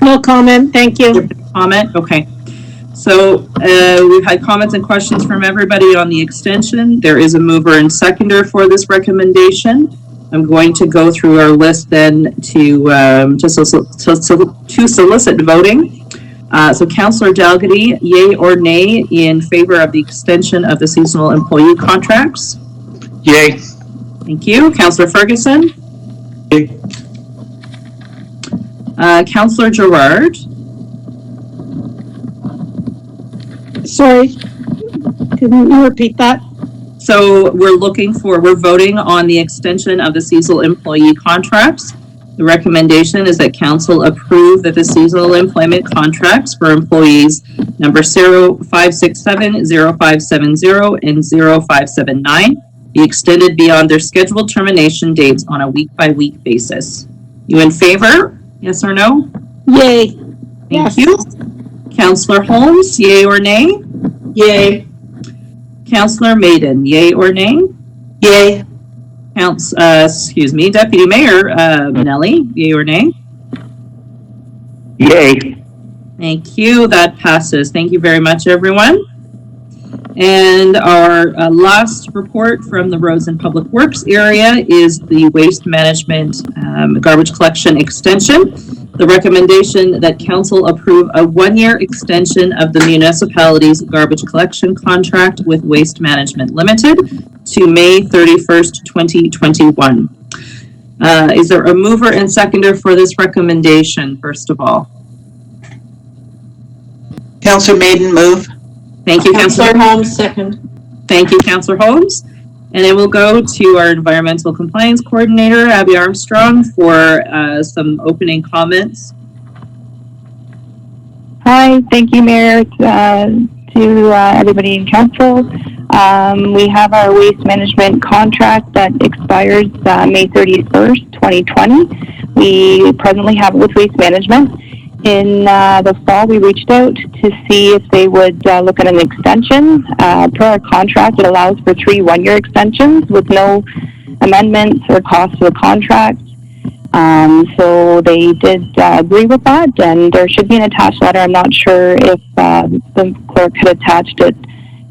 No comment, thank you. Comment, okay. So we've had comments and questions from everybody on the extension. There is a mover and seconder for this recommendation. I'm going to go through our list then to solicit voting. So Councillor Dalgety, yay or nay in favor of the extension of the seasonal employee contracts? Yay. Thank you. Councillor Ferguson? Yay. Councillor Gerard? Sorry, can you repeat that? So we're voting on the extension of the seasonal employee contracts. The recommendation is that council approve that the seasonal employment contracts for employees number 0567, 0570, and 0579 be extended beyond their scheduled termination dates on a week-by-week basis. You in favor? Yes or no? Yay. Thank you. Councillor Holmes, yay or nay? Yay. Councillor Maiden, yay or nay? Yay. Deputy Mayor Minelli, yay or nay? Yay. Thank you. That passes. Thank you very much, everyone. And our last report from the Roads and Public Works area is the waste management garbage collection extension. The recommendation that council approve a 1-year extension of the municipality's garbage collection contract with Waste Management Limited to May 31st, 2021. Is there a mover and seconder for this recommendation, first of all? Councillor Maiden, move. Thank you, Councillor Holmes, second. Thank you, Councillor Holmes. And it will go to our Environmental Compliance Coordinator, Abby Armstrong, for some opening comments. Hi, thank you, Mayor, to everybody in council. We have our waste management contract that expires May 31st, 2020. We presently have it with Waste Management. In the fall, we reached out to see if they would look at an extension. Per our contract, it allows for 3 1-year extensions with no amendments or cost to the contract. So they did agree with that, and there should be an attached letter. I'm not sure if the clerk had attached it,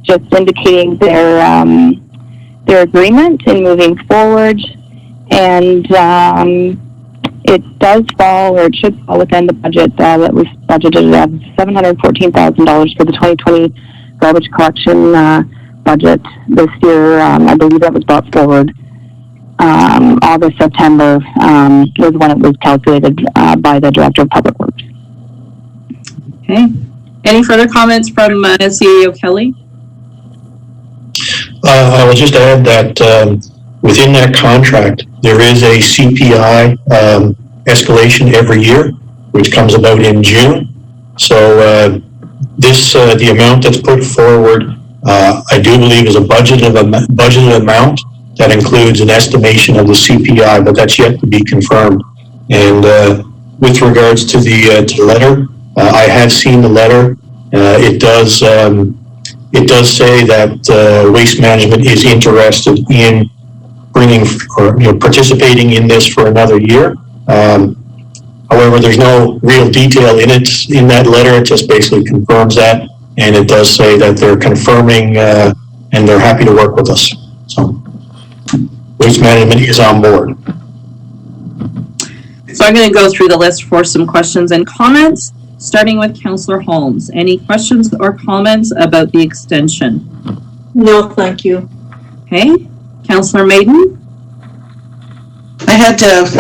just indicating their agreement in moving forward. And it does fall, or it should fall within the budget that was budgeted at $714,000 for the 2020 garbage collection budget this year. I believe that was brought forward August, September was when it was calculated by the Director of Public Works. Okay. Any further comments from CAO Kelly? I will just add that within that contract, there is a CPI escalation every year, which comes about in June. So the amount that's put forward, I do believe is a budgeted amount that includes an estimation of the CPI, but that's yet to be confirmed. And with regards to the letter, I have seen the letter. It does say that Waste Management is interested in bringing or participating in this for another year. However, there's no real detail in that letter. It just basically confirms that, and it does say that they're confirming and they're happy to work with us. So Waste Management is on board. So I'm going to go through the list for some questions and comments, starting with Councillor Holmes. Any questions or comments about the extension? No, thank you. Okay. Councillor Maiden? I had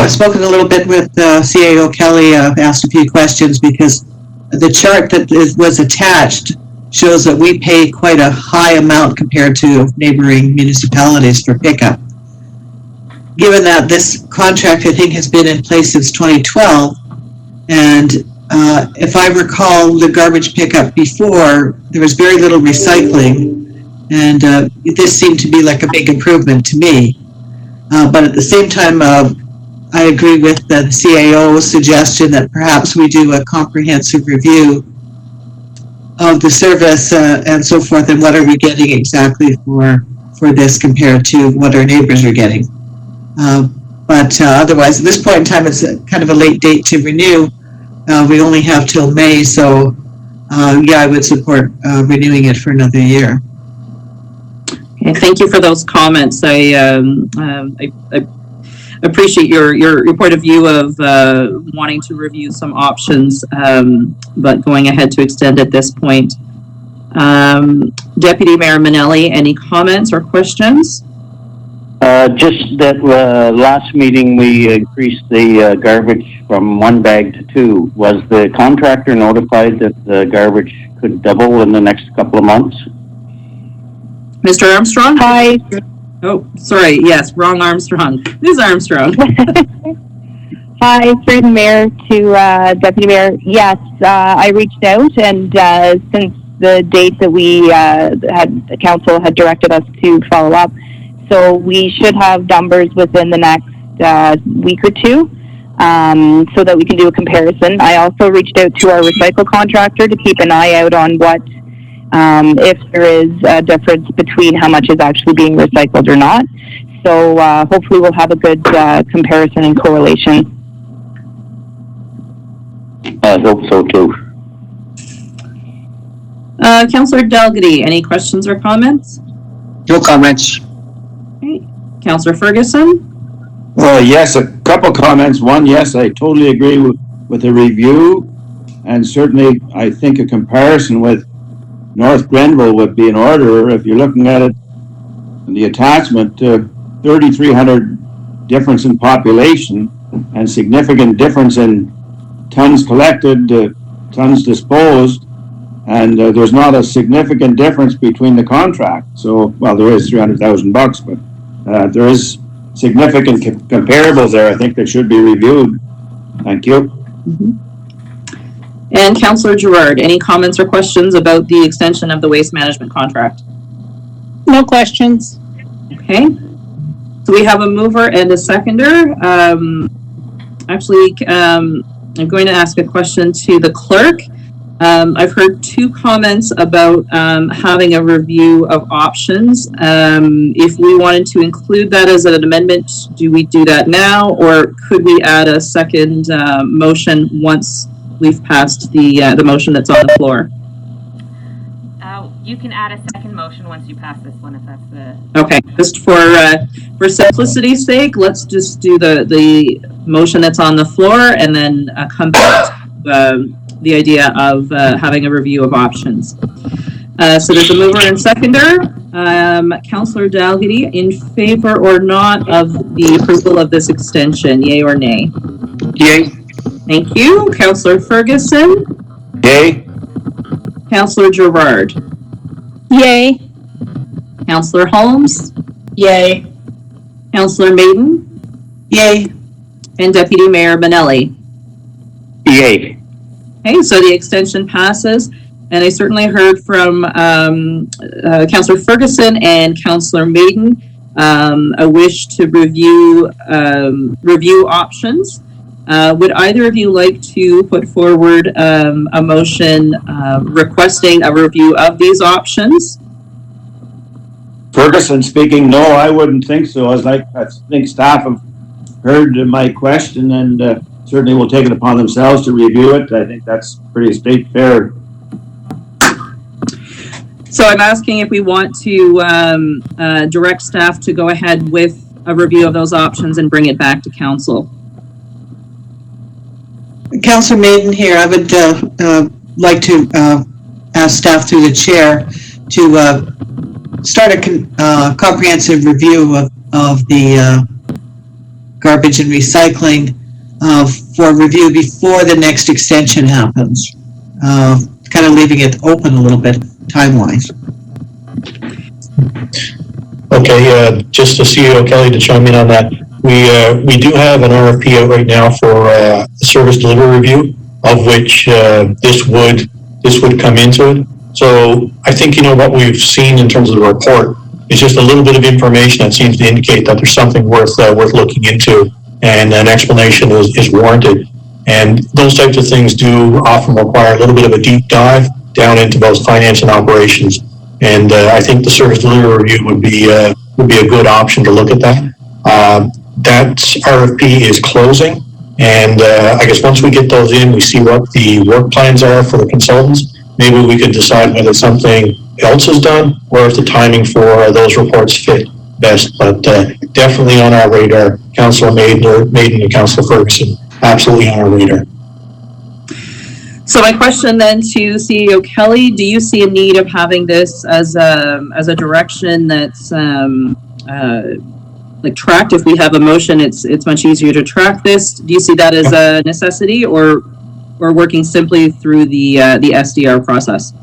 spoken a little bit with CAO Kelly, asked a few questions because the chart that was attached shows that we pay quite a high amount compared to neighboring municipalities for pickup. Given that this contract, I think, has been in place since 2012, and if I recall the garbage pickup before, there was very little recycling, and this seemed to be like a big improvement to me. But at the same time, I agree with the CAO's suggestion that perhaps we do a comprehensive review of the service and so forth, and what are we getting exactly for this compared to what our neighbors are getting. But otherwise, at this point in time, it's kind of a late date to renew. We only have till May, so yeah, I would support renewing it for another year. Okay, thank you for those comments. I appreciate your point of view of wanting to review some options, but going ahead to extend at this point. Deputy Mayor Manelli, any comments or questions? Just that last meeting we increased the garbage from 1 bag to 2. Was the contractor notified that the garbage could double in the next couple of months? Mr. Armstrong? Hi. Oh, sorry. Yes, wrong Armstrong. Ms. Armstrong. Hi, through the mayor to Deputy Mayor. Yes, I reached out, and since the date that we the council had directed us to follow up, so we should have numbers within the next week or two, so that we can do a comparison. I also reached out to our recycle contractor to keep an eye out on what, if there is a difference between how much is actually being recycled or not. So hopefully we'll have a good comparison and correlation. I hope so too. Councillor Dalgety, any questions or comments? No comments. Okay. Councillor Ferguson? Well, yes, a couple comments. One, yes, I totally agree with the review, and certainly I think a comparison with North Grenville would be in order. If you're looking at it, the attachment, 3,300 difference in population and significant difference in tons collected, tons disposed, and there's not a significant difference between the contract. So, well, there is $300,000, but there is significant comparables there. I think that should be reviewed. Thank you. And Councillor Girard, any comments or questions about the extension of the waste management contract? No questions. Okay. So we have a mover and a seconder. I'm going to ask a question to the clerk. I've heard two comments about having a review of options. If we wanted to include that as an amendment, do we do that now, or could we add a second motion once we've passed the motion that's on the floor? You can add a second motion once you pass this one, if that's the... Okay, just for simplicity's sake, let's just do the motion that's on the floor and then come back to the idea of having a review of options. So there's a mover and seconder. Councillor Dalgety, in favor or not of the approval of this extension, yay or nay? Yay. Thank you. Councillor Ferguson? Yay. Councillor Girard? Yay. Councillor Holmes? Yay. Councillor Maiden? Yay. And Deputy Mayor Manelli? Yay. Okay, so the extension passes, and I certainly heard from Councillor Ferguson and Councillor Maiden a wish to review options. Would either of you like to put forward a motion requesting a review of these options? Ferguson speaking. No, I wouldn't think so. I think staff have heard my question and certainly will take it upon themselves to review it. I think that's pretty fair. So I'm asking if we want to direct staff to go ahead with a review of those options and bring it back to council. Councillor Maiden here. I would like to ask staff through the chair to start a comprehensive review of the garbage and recycling for review before the next extension happens. Kind of leaving it open a little bit time-wise. Okay, just to CEO Kelly to chime in on that. We do have an RFP out right now for a service delivery review, of which this would come into it. So I think, what we've seen in terms of the report is just a little bit of information that seems to indicate that there's something worth looking into, and an explanation is warranted. And those types of things do often require a little bit of a deep dive down into both finance and operations. And I think the service delivery review would be a good option to look at that. That RFP is closing, and I guess once we get those in, we see what the work plans are for the consultants. Maybe we could decide whether something else is done or if the timing for those reports fit best. But definitely on our radar. Councillor Maiden and Councillor Ferguson, absolutely on our radar. So my question then to CEO Kelly: do you see a need of having this as a direction that's like tracked? If we have a motion, it's much easier to track this. Do you see that as a necessity, or working simply through the SDR process?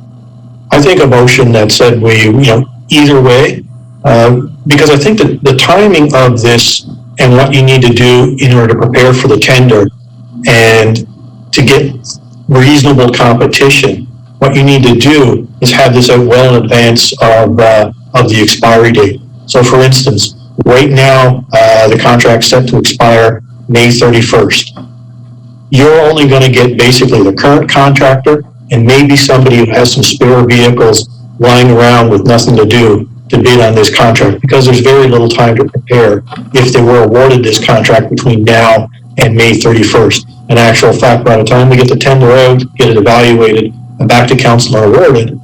I think a motion that said we, either way, because I think that the timing of this and what you need to do in order to prepare for the tender and to get reasonable competition, what you need to do is have this out well in advance of the expiry date. So for instance, right now, the contract's set to expire May 31st. You're only going to get basically the current contractor and maybe somebody who has some spare vehicles lying around with nothing to do to bid on this contract, because there's very little time to prepare if they were awarded this contract between now and May 31st. In actual fact, by the time we get the tender out, get it evaluated, and back to council and awarded,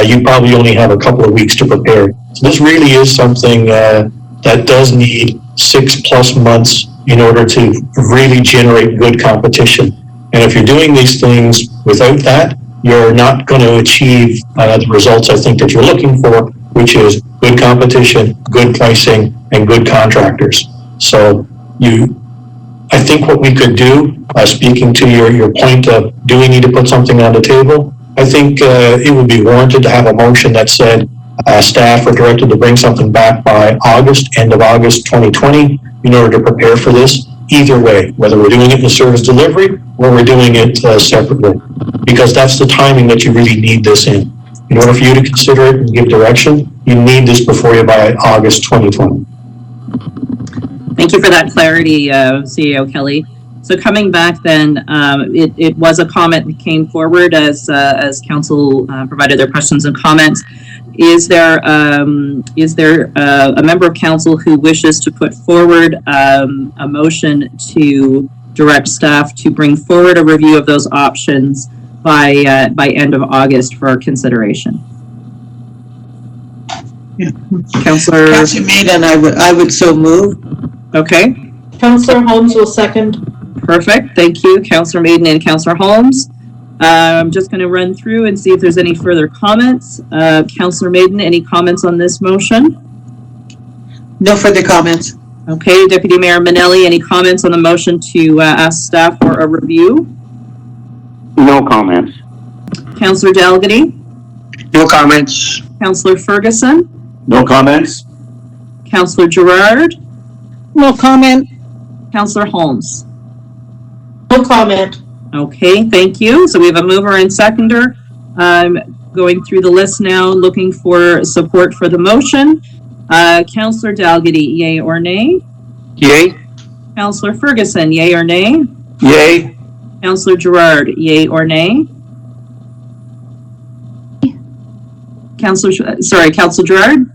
you probably only have a couple of weeks to prepare. So this really is something that does need 6+ months in order to really generate good competition. And if you're doing these things without that, you're not going to achieve the results I think that you're looking for, which is good competition, good pricing, and good contractors. So I think what we could do, speaking to your point of do we need to put something on the table, I think it would be warranted to have a motion that said staff are directed to bring something back by end of August 2020 in order to prepare for this. Either way, whether we're doing it in the service delivery or we're doing it separately, because that's the timing that you really need this in. In order for you to consider it and give direction, you need this before you by August 2020. Thank you for that clarity, CEO Kelly. So coming back then, it was a comment that came forward as council provided their questions and comments. Is there a member of council who wishes to put forward a motion to direct staff to bring forward a review of those options by end of August for consideration? Yeah. Councillor Maiden, I would so move. Okay. Councillor Holmes will second. Perfect. Thank you, Councillor Maiden and Councillor Holmes. I'm just going to run through and see if there's any further comments. Councillor Maiden, any comments on this motion? No further comments. Okay. Deputy Mayor Manelli, any comments on the motion to ask staff for a review? No comments. Councillor Dalgety? No comments. Councillor Ferguson? No comments? Councillor Gerard? No comment. Councillor Holmes? No comment. Okay, thank you. So we have a mover and seconder. I'm going through the list now, looking for support for the motion. Councillor Dalgety, yay or nay? Yay. Councillor Ferguson, yay or nay? Yay. Councillor Gerard, yay or nay? Councillor Gerard?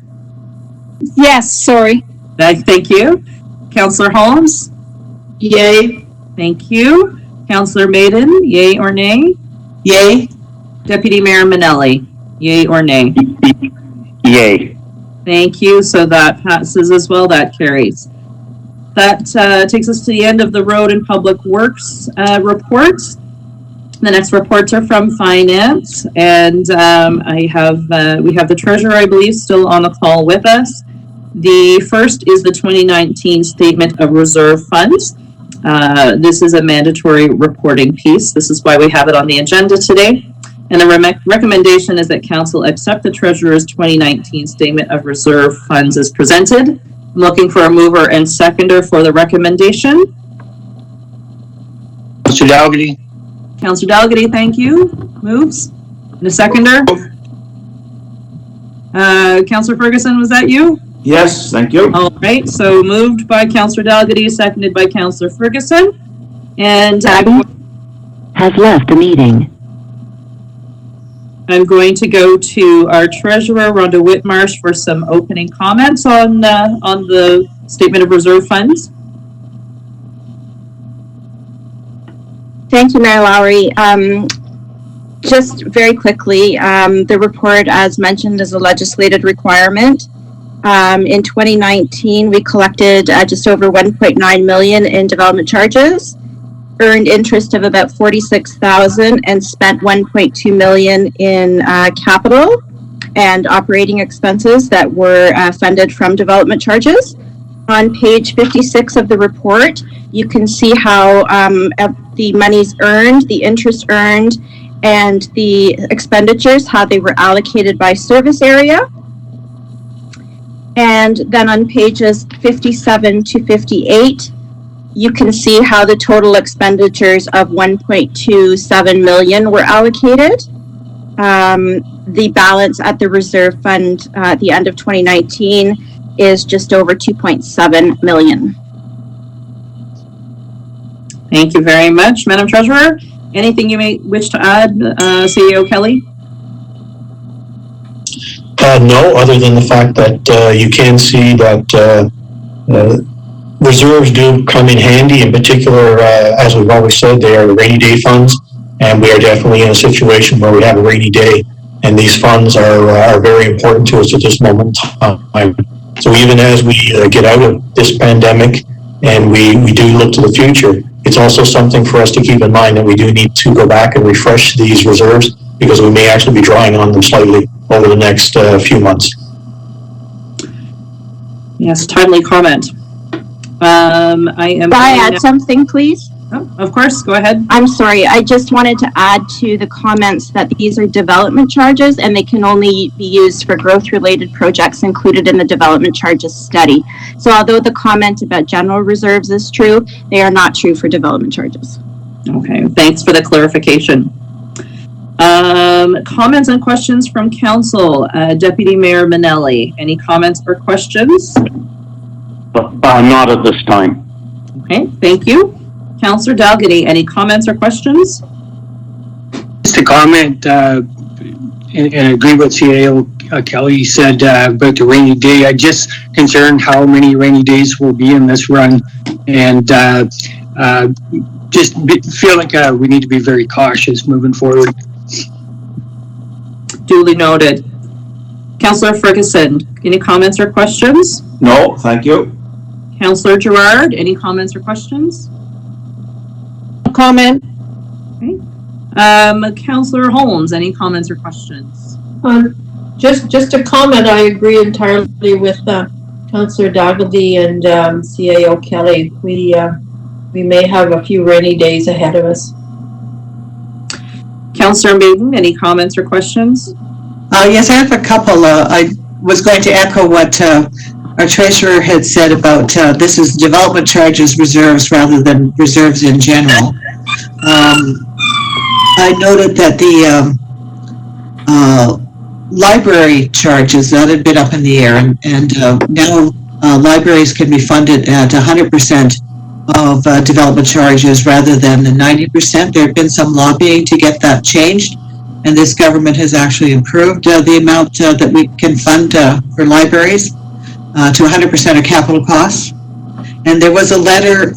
Yes, sorry. Thank you. Councillor Holmes? Yay. Thank you. Councillor Maiden, yay or nay? Yay. Deputy Mayor Manelli, yay or nay? Yay. Thank you. So that passes as well. That carries. That takes us to the end of the Road and Public Works report. The next reports are from Finance, and we have the Treasurer, I believe, still on the call with us. The first is the 2019 Statement of Reserve Funds. This is a mandatory reporting piece. This is why we have it on the agenda today. And the recommendation is that Council accept the Treasurer's 2019 Statement of Reserve Funds as presented. I'm looking for a mover and seconder for the recommendation. Councillor Dalgety. Councillor Dalgety, thank you. Moves. And a seconder. Councillor Ferguson, was that you? Yes, thank you. All right, so moved by Councillor Dalgety, seconded by Councillor Ferguson. And has left the meeting. I'm going to go to our Treasurer, Rhonda Whitmarsh, for some opening comments on the Statement of Reserve Funds. Thank you, Mayor Lowry. Just very quickly, the report, as mentioned, is a legislated requirement. In 2019, we collected just over 1.9 million in development charges, earned interest of about 46,000, and spent 1.2 million in capital and operating expenses that were funded from development charges. On page 56 of the report, you can see how the monies earned, the interest earned, and the expenditures, how they were allocated by service area. And then on pages 57 to 58, you can see how the total expenditures of 1.27 million were allocated. The balance at the reserve fund at the end of 2019 is just over 2.7 million. Thank you very much, Madam Treasurer. Anything you may wish to add, CEO Kelly? No, other than the fact that you can see that reserves do come in handy. In particular, as we've always said, they are rainy day funds, and we are definitely in a situation where we have a rainy day and these funds are very important to us at this moment in time. So even as we get out of this pandemic and we do look to the future, it's also something for us to keep in mind that we do need to go back and refresh these reserves, because we may actually be drawing on them slightly over the next few months. Yes, timely comment. Can I add something, please? Oh, of course, go ahead. I'm sorry, I just wanted to add to the comments that these are development charges and they can only be used for growth-related projects included in the development charges study. So although the comment about general reserves is true, they are not true for development charges. Okay, thanks for the clarification. Comments and questions from council. Deputy Mayor Manelli, any comments or questions? Not at this time. Okay, thank you. Councillor Dalgety, any comments or questions? Just a comment, and agree with CAO Kelly said about the rainy day. I just concerned how many rainy days will be in this run, and just feel like we need to be very cautious moving forward. Duly noted. Councillor Ferguson, any comments or questions? No, thank you. Councillor Gerard, any comments or questions? Comment. Okay. Councillor Holmes, any comments or questions? Just a comment. I agree entirely with Councillor Dougherty and CAO Kelly. We may have a few rainy days ahead of us. Councillor Maiden, any comments or questions? Yes, I have a couple. I was going to echo what our treasurer had said about this is development charges reserves rather than reserves in general. I noted that the library charges, that had been up in the air, and now libraries can be funded at 100% of development charges rather than the 90%. There had been some lobbying to get that changed, and this government has actually improved the amount that we can fund for libraries to 100% of capital costs. And there was a letter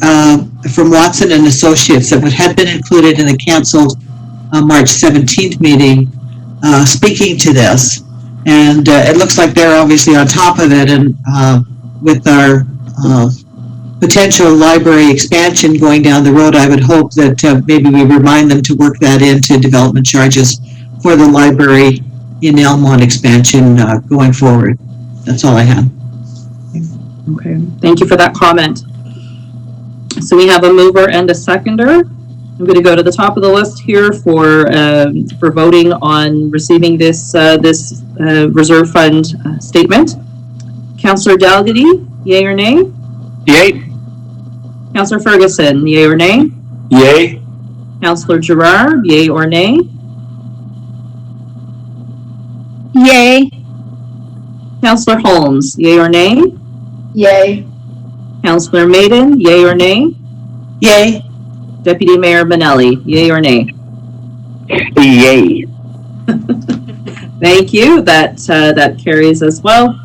from Watson and Associates that had been included in the canceled March 17th meeting speaking to this. And it looks like they're obviously on top of it, and with our potential library expansion going down the road, I would hope that maybe we remind them to work that into development charges for the library in Almonte expansion going forward. That's all I have. Okay, thank you for that comment. So we have a mover and a seconder. I'm going to go to the top of the list here for voting on receiving this reserve fund statement. Councillor Dalgety, yay or nay? Yay. Councillor Ferguson, yay or nay? Yay. Councillor Gerard, yay or nay? Yay. Councillor Holmes, yay or nay? Yay. Councillor Maiden, yay or nay? Yay. Deputy Mayor Manelli, yay or nay? Yay. Thank you. That carries as well.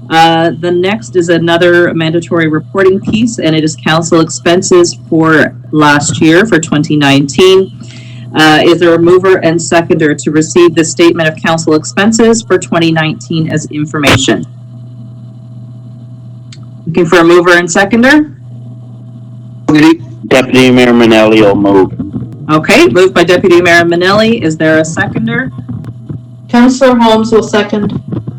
The next is another mandatory reporting piece, and it is council expenses for last year, for 2019. Is there a mover and seconder to receive the statement of council expenses for 2019 as information? Looking for a mover and seconder? Deputy Mayor Manelli will move. Okay, moved by Deputy Mayor Manelli. Is there a seconder? Councillor Holmes will second.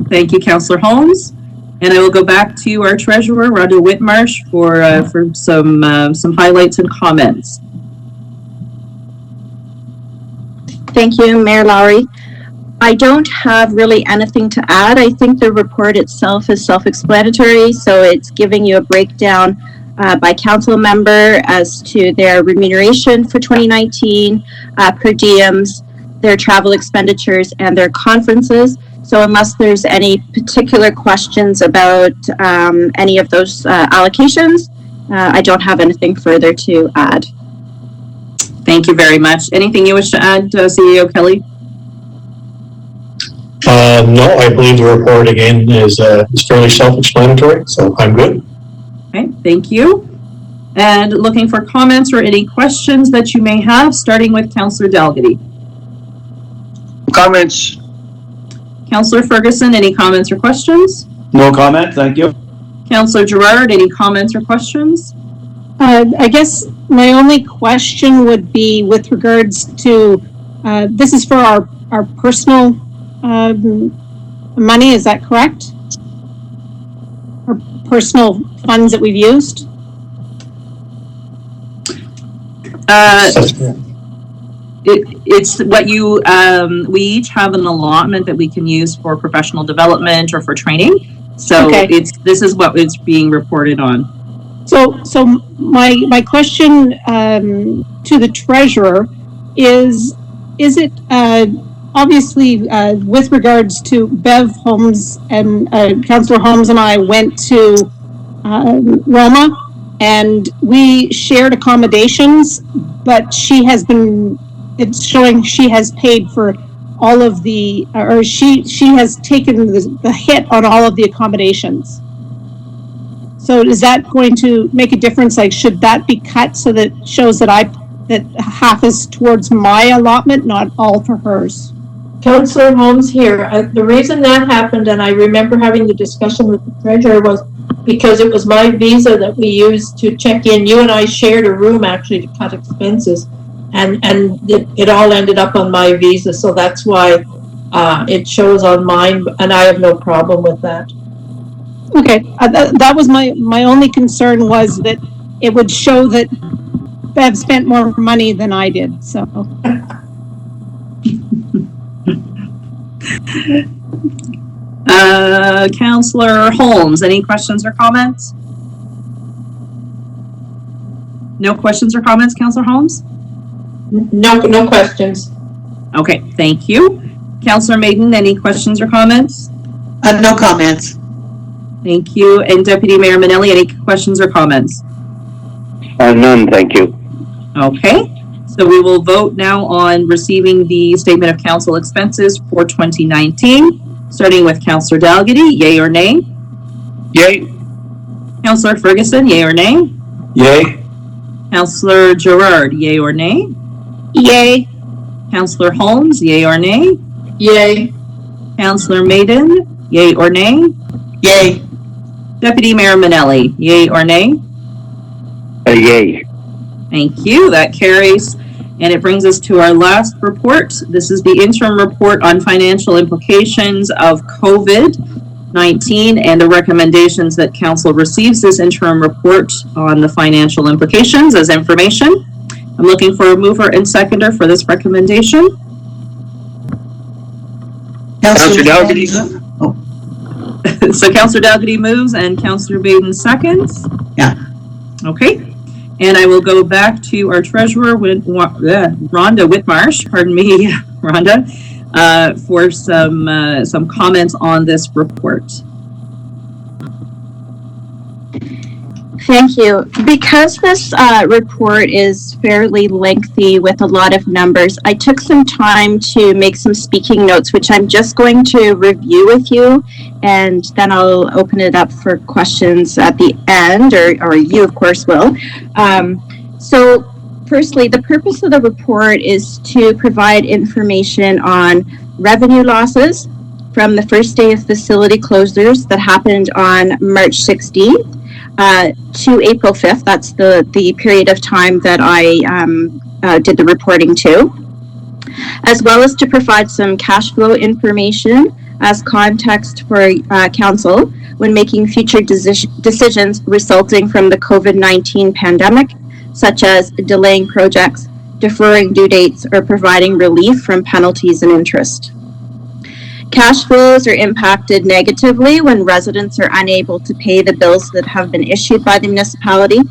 Thank you, Councillor Holmes. And I will go back to our treasurer, Rhonda Whitmarsh, for some highlights and comments. Thank you, Mayor Lowry. I don't have really anything to add. I think the report itself is self-explanatory, so it's giving you a breakdown by council member as to their remuneration for 2019, per diems, their travel expenditures, and their conferences. So unless there's any particular questions about any of those allocations, I don't have anything further to add. Thank you very much. Anything you wish to add, CEO Kelly? No, I believe the report again is fairly self-explanatory, so I'm good. Okay, thank you. And looking for comments or any questions that you may have, starting with Councillor Dalgety. Comments. Councillor Ferguson, any comments or questions? No comment, thank you. Councillor Gerard, any comments or questions? I guess my only question would be with regards to, this is for our personal money, is that correct? Our personal funds that we've used? It's what you, we each have an allotment that we can use for professional development or for training. So okay. This is what it's being reported on. So my question to the treasurer is it obviously with regards to Bev Holmes and Councillor Holmes and I went to Roma and we shared accommodations, but it's showing she has paid for all of the, or she has taken the hit on all of the accommodations. So is that going to make a difference? Like, should that be cut so that it shows that that half is towards my allotment, not all for hers? Councillor Holmes here. The reason that happened, and I remember having the discussion with the treasurer, was because it was my visa that we used to check in. You and I shared a room actually to cut expenses, and it all ended up on my visa. So that's why it shows on mine, and I have no problem with that. Okay, that was my only concern, was that it would show that Bev spent more money than I did, so. Councillor Holmes, any questions or comments? No questions or comments, Councillor Holmes? No questions. Okay, thank you. Councillor Maiden, any questions or comments? No comments. Thank you. And Deputy Mayor Manelli, any questions or comments? None, thank you. Okay, so we will vote now on receiving the statement of council expenses for 2019, starting with Councillor Dalgety, yay or nay? Yay. Councillor Ferguson, yay or nay? Yay. Councillor Gerard, yay or nay? Yay. Councillor Holmes, yay or nay? Yay. Councillor Maiden, yay or nay? Yay. Deputy Mayor Manelli, yay or nay? Yay. Thank you. That carries. And it brings us to our last report. This is the interim report on financial implications of COVID-19 and the recommendations that council receives this interim report on the financial implications as information. I'm looking for a mover and seconder for this recommendation. Councillor Dalgety. So Councillor Dalgety moves and Councillor Baden seconds. Yeah. Okay. And I will go back to our treasurer, Rhonda Whitmarsh, pardon me, Rhonda, for some comments on this report. Thank you. Because this report is fairly lengthy with a lot of numbers, I took some time to make some speaking notes, which I'm just going to review with you, and then I'll open it up for questions at the end, or you, of course, will. So, firstly, the purpose of the report is to provide information on revenue losses from the first day of facility closures that happened on March 16th. To April 5th, that's the period of time that I did the reporting to, as well as to provide some cash flow information as context for council when making future decisions resulting from the COVID-19 pandemic, such as delaying projects, deferring due dates, or providing relief from penalties and interest. Cash flows are impacted negatively when residents are unable to pay the bills that have been issued by the municipality,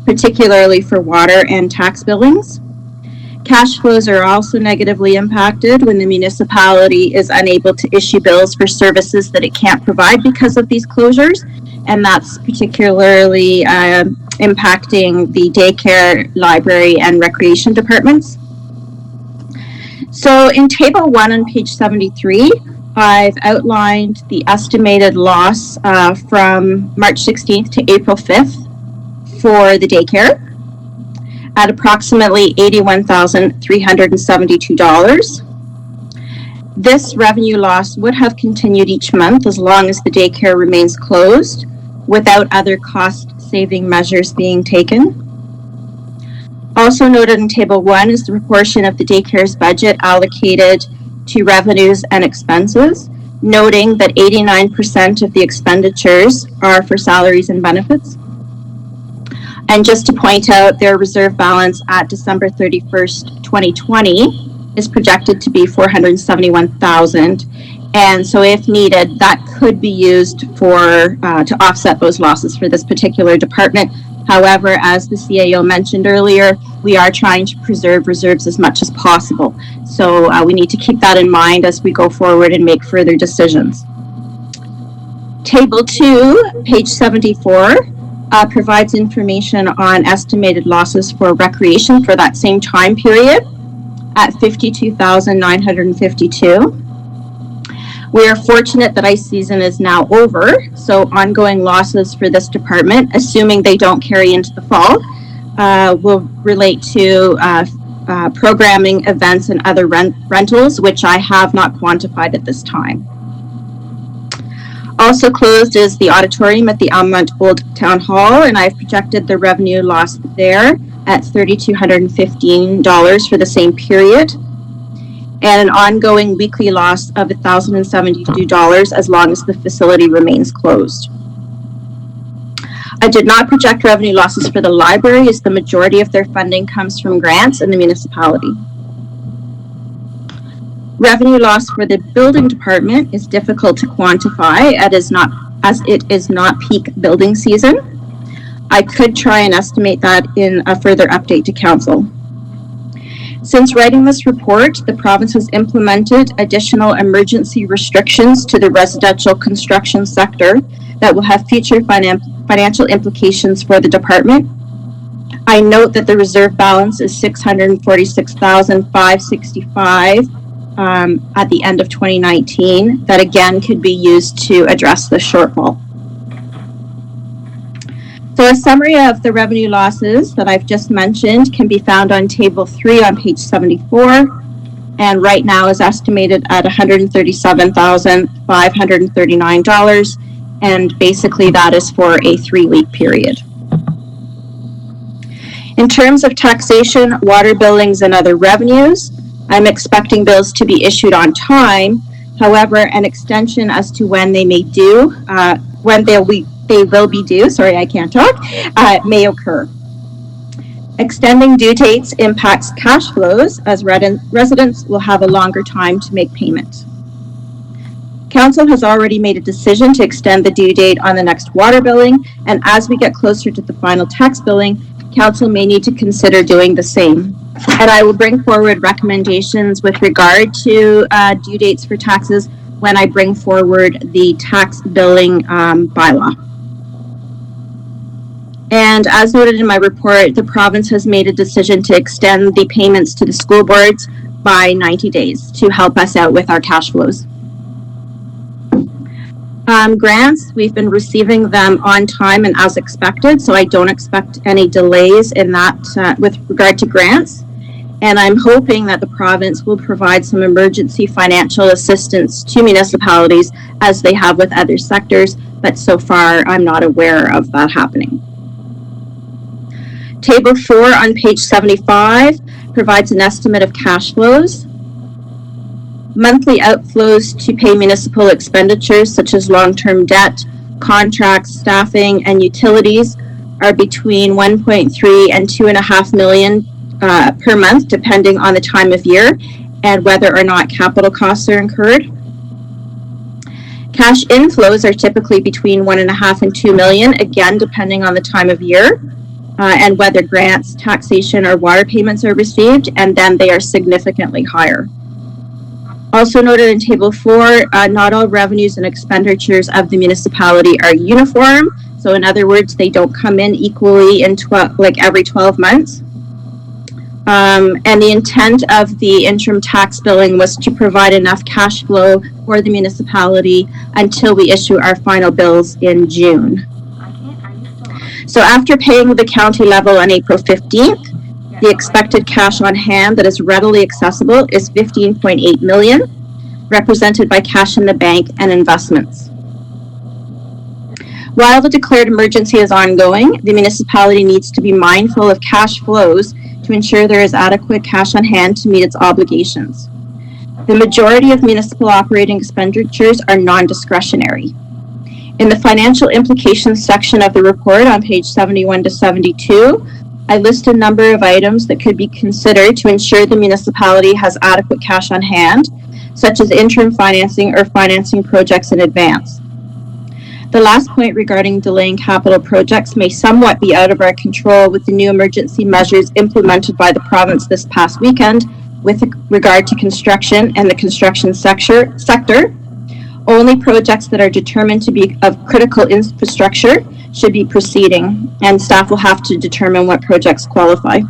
particularly for water and tax billings. Cash flows are also negatively impacted when the municipality is unable to issue bills for services that it can't provide because of these closures, and that's particularly impacting the daycare, library, and recreation departments. So in Table 1 on page 73, I've outlined the estimated loss from March 16th to April 5th for the daycare at approximately $81,372. This revenue loss would have continued each month as long as the daycare remains closed without other cost-saving measures being taken. Also noted in Table 1 is the proportion of the daycare's budget allocated to revenues and expenses, noting that 89% of the expenditures are for salaries and benefits. And just to point out, their reserve balance at December 31st, 2020 is projected to be $471,000. And so if needed, that could be used for to offset those losses for this particular department. However, as the CAO mentioned earlier, we are trying to preserve reserves as much as possible. So we need to keep that in mind as we go forward and make further decisions. Table 2, page 74, provides information on estimated losses for recreation for that same time period at $52,952. We are fortunate that ice season is now over, so ongoing losses for this department, assuming they don't carry into the fall, will relate to programming, events, and other rentals, which I have not quantified at this time. Also closed is the auditorium at the Almonte Old Town Hall, and I've projected the revenue loss there at $3,215 for the same period, and an ongoing weekly loss of $1,072 as long as the facility remains closed. I did not project revenue losses for the library, as the majority of their funding comes from grants in the municipality. Revenue loss for the building department is difficult to quantify as it is not peak building season. I could try and estimate that in a further update to council. Since writing this report, the province has implemented additional emergency restrictions to the residential construction sector that will have future financial implications for the department. I note that the reserve balance is $646,565 at the end of 2019. That again could be used to address the shortfall. So a summary of the revenue losses that I've just mentioned can be found on Table 3 on page 74, and right now is estimated at $137,539, and basically that is for a 3-week period. In terms of taxation, water billings, and other revenues, I'm expecting bills to be issued on time. However, an extension as to when they may due, when they will be due, sorry, I can't talk, may occur. Extending due dates impacts cash flows as residents will have a longer time to make payment. Council has already made a decision to extend the due date on the next water billing, and as we get closer to the final tax billing, Council may need to consider doing the same. And I will bring forward recommendations with regard to due dates for taxes when I bring forward the tax billing bylaw. And as noted in my report, the province has made a decision to extend the payments to the school boards by 90 days to help us out with our cash flows. Grants, we've been receiving them on time and as expected, so I don't expect any delays in that with regard to grants. And I'm hoping that the province will provide some emergency financial assistance to municipalities as they have with other sectors, but so far I'm not aware of that happening. Table 4 on page 75 provides an estimate of cash flows. Monthly outflows to pay municipal expenditures such as long-term debt, contracts, staffing, and utilities are between 1.3 and 2.5 million per month, depending on the time of year and whether or not capital costs are incurred. Cash inflows are typically between 1.5 and 2 million, again, depending on the time of year and whether grants, taxation, or water payments are received, and then they are significantly higher. Also noted in Table 4, not all revenues and expenditures of the municipality are uniform. So in other words, they don't come in equally in every 12 months. And the intent of the interim tax billing was to provide enough cash flow for the municipality until we issue our final bills in June. So after paying the county level on April 15th, the expected cash on hand that is readily accessible is $15.8 million. represented by cash in the bank and investments. While the declared emergency is ongoing, the municipality needs to be mindful of cash flows to ensure there is adequate cash on hand to meet its obligations. The majority of municipal operating expenditures are non-discretionary. In the financial implications section of the report on page 71 to 72, I list a number of items that could be considered to ensure the municipality has adequate cash on hand, such as interim financing or financing projects in advance. The last point regarding delaying capital projects may somewhat be out of our control with the new emergency measures implemented by the province this past weekend with regard to construction and the construction sector. Only projects that are determined to be of critical infrastructure should be proceeding, and staff will have to determine what projects qualify.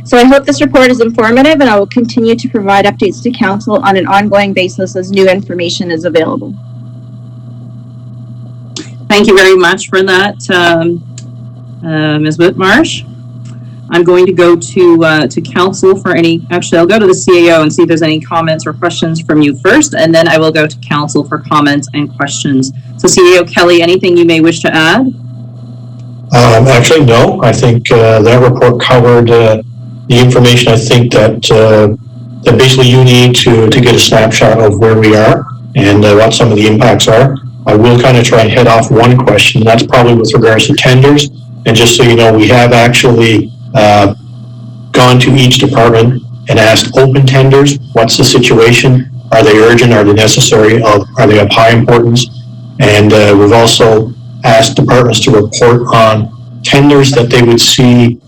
So I hope this report is informative, and I will continue to provide updates to council on an ongoing basis as new information is available. Thank you very much for that, Ms. Whitmarsh. I'm going to go to council for any, actually I'll go to the CAO and see if there's any comments or questions from you first, and then I will go to council for comments and questions. So CAO Kelly, anything you may wish to add? Actually, no. I think that report covered the information I think that basically you need to get a snapshot of where we are and what some of the impacts are. I will kind of try and head off one question, and that's probably with regards to tenders. And just so you know, we have actually gone to each department and asked open tenders, what's the situation? Are they urgent? Are they necessary? Are they of high importance? And we've also asked departments to report on tenders that they would see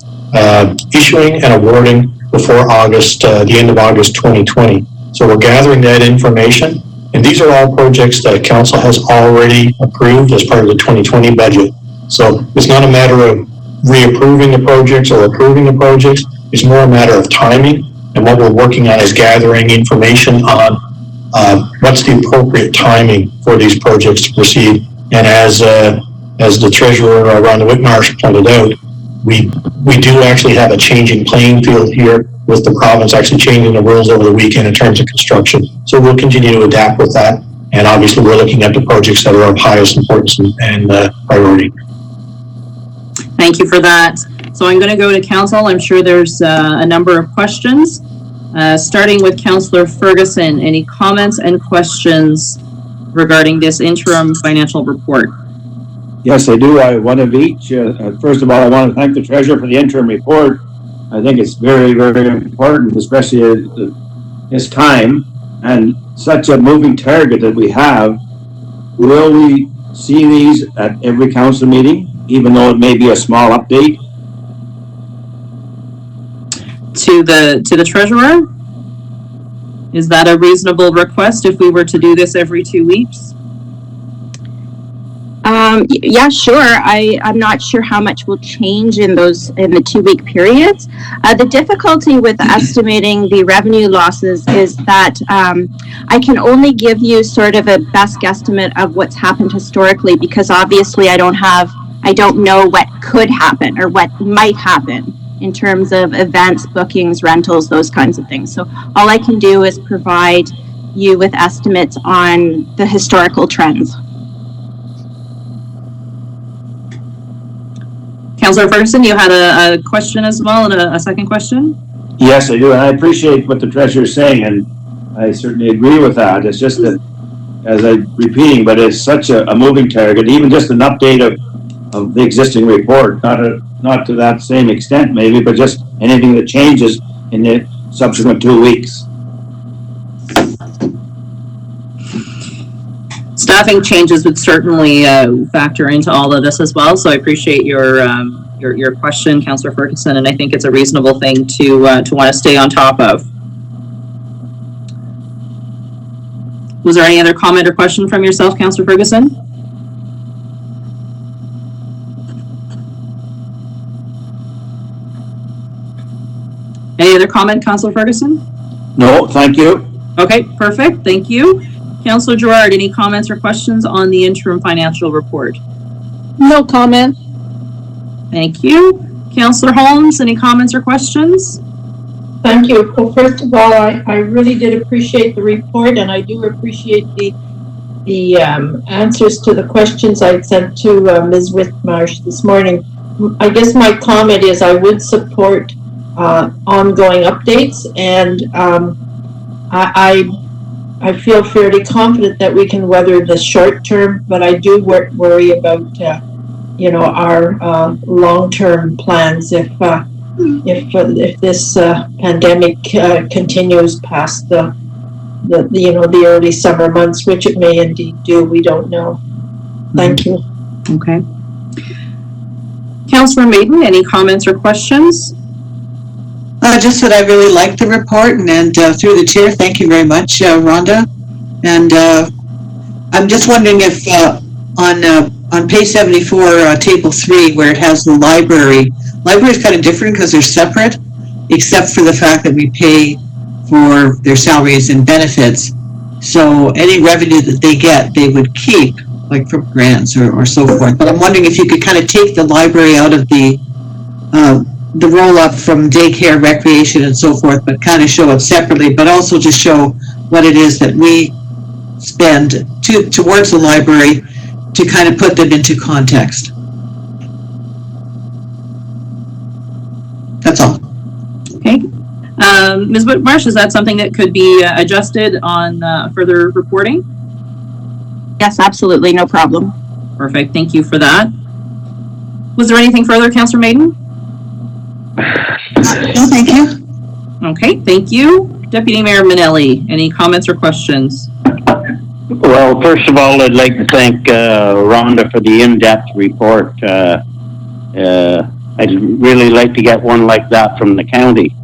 issuing and awarding before August, the end of August 2020. So we're gathering that information. And these are all projects that council has already approved as part of the 2020 budget. So it's not a matter of reapproving the projects or approving the projects. It's more a matter of timing. And what we're working on is gathering information on what's the appropriate timing for these projects to proceed. And as the treasurer, Rhonda Whitmarsh, pointed out, we do actually have a changing playing field here with the province actually changing the rules over the weekend in terms of construction. So we'll continue to adapt with that. And obviously we're looking at the projects that are of highest importance and priority. Thank you for that. So I'm going to go to council. I'm sure there's a number of questions. Starting with Councillor Ferguson, any comments and questions regarding this interim financial report? Yes, I do. One of each. First of all, I want to thank the treasurer for the interim report. I think it's very, very important, especially at this time and such a moving target that we have. Will we see these at every council meeting, even though it may be a small update? To the treasurer? Is that a reasonable request if we were to do this every 2 weeks? Yeah, sure. I'm not sure how much will change in the 2 week periods. The difficulty with estimating the revenue losses is that I can only give you sort of a best guesstimate of what's happened historically, because obviously I don't know what could happen or what might happen in terms of events, bookings, rentals, those kinds of things. So all I can do is provide you with estimates on the historical trends. Councillor Ferguson, you had a question as well, and a second question? Yes, I do, and I appreciate what the treasurer is saying, and I certainly agree with that. It's just that, as I'm repeating, but it's such a moving target, even just an update of the existing report, not to that same extent maybe, but just anything that changes in the subsequent 2 weeks. Staffing changes would certainly factor into all of this as well. So I appreciate your question, Councillor Ferguson, and I think it's a reasonable thing to want to stay on top of. Was there any other comment or question from yourself, Councillor Ferguson? Any other comment, Councillor Ferguson? No, thank you. Okay, perfect. Thank you. Councillor Gerard, any comments or questions on the interim financial report? No comment. Thank you. Councillor Holmes, any comments or questions? Thank you. Well, first of all, I really did appreciate the report, and I do appreciate the answers to the questions I sent to Ms. Whitmarsh this morning. I guess my comment is I would support ongoing updates, and I feel fairly confident that we can weather the short term, but I do worry about our long-term plans if this pandemic continues past the early summer months, which it may indeed do. We don't know. Thank you. Okay. Councillor Maiden, any comments or questions? Just that I really liked the report, and through the chair, thank you very much, Rhonda. And I'm just wondering if on page 74, table 3, where it has the library is kind of different because they're separate, except for the fact that we pay for their salaries and benefits. So any revenue that they get, they would keep, like from grants or so forth. But I'm wondering if you could kind of take the library out of the roll up from daycare, recreation, and so forth, but kind of show it separately, but also just show what it is that we spend towards the library to kind of put them into context. That's all. Okay. Ms. Whitmarsh, is that something that could be adjusted on further reporting? Yes, absolutely, no problem. Perfect, thank you for that. Was there anything further, Councillor Maiden? No, thank you. Okay, thank you. Deputy Mayor Minnelli, any comments or questions? Well, first of all, I'd like to thank Rhonda for the in-depth report. I'd really like to get one like that from the county.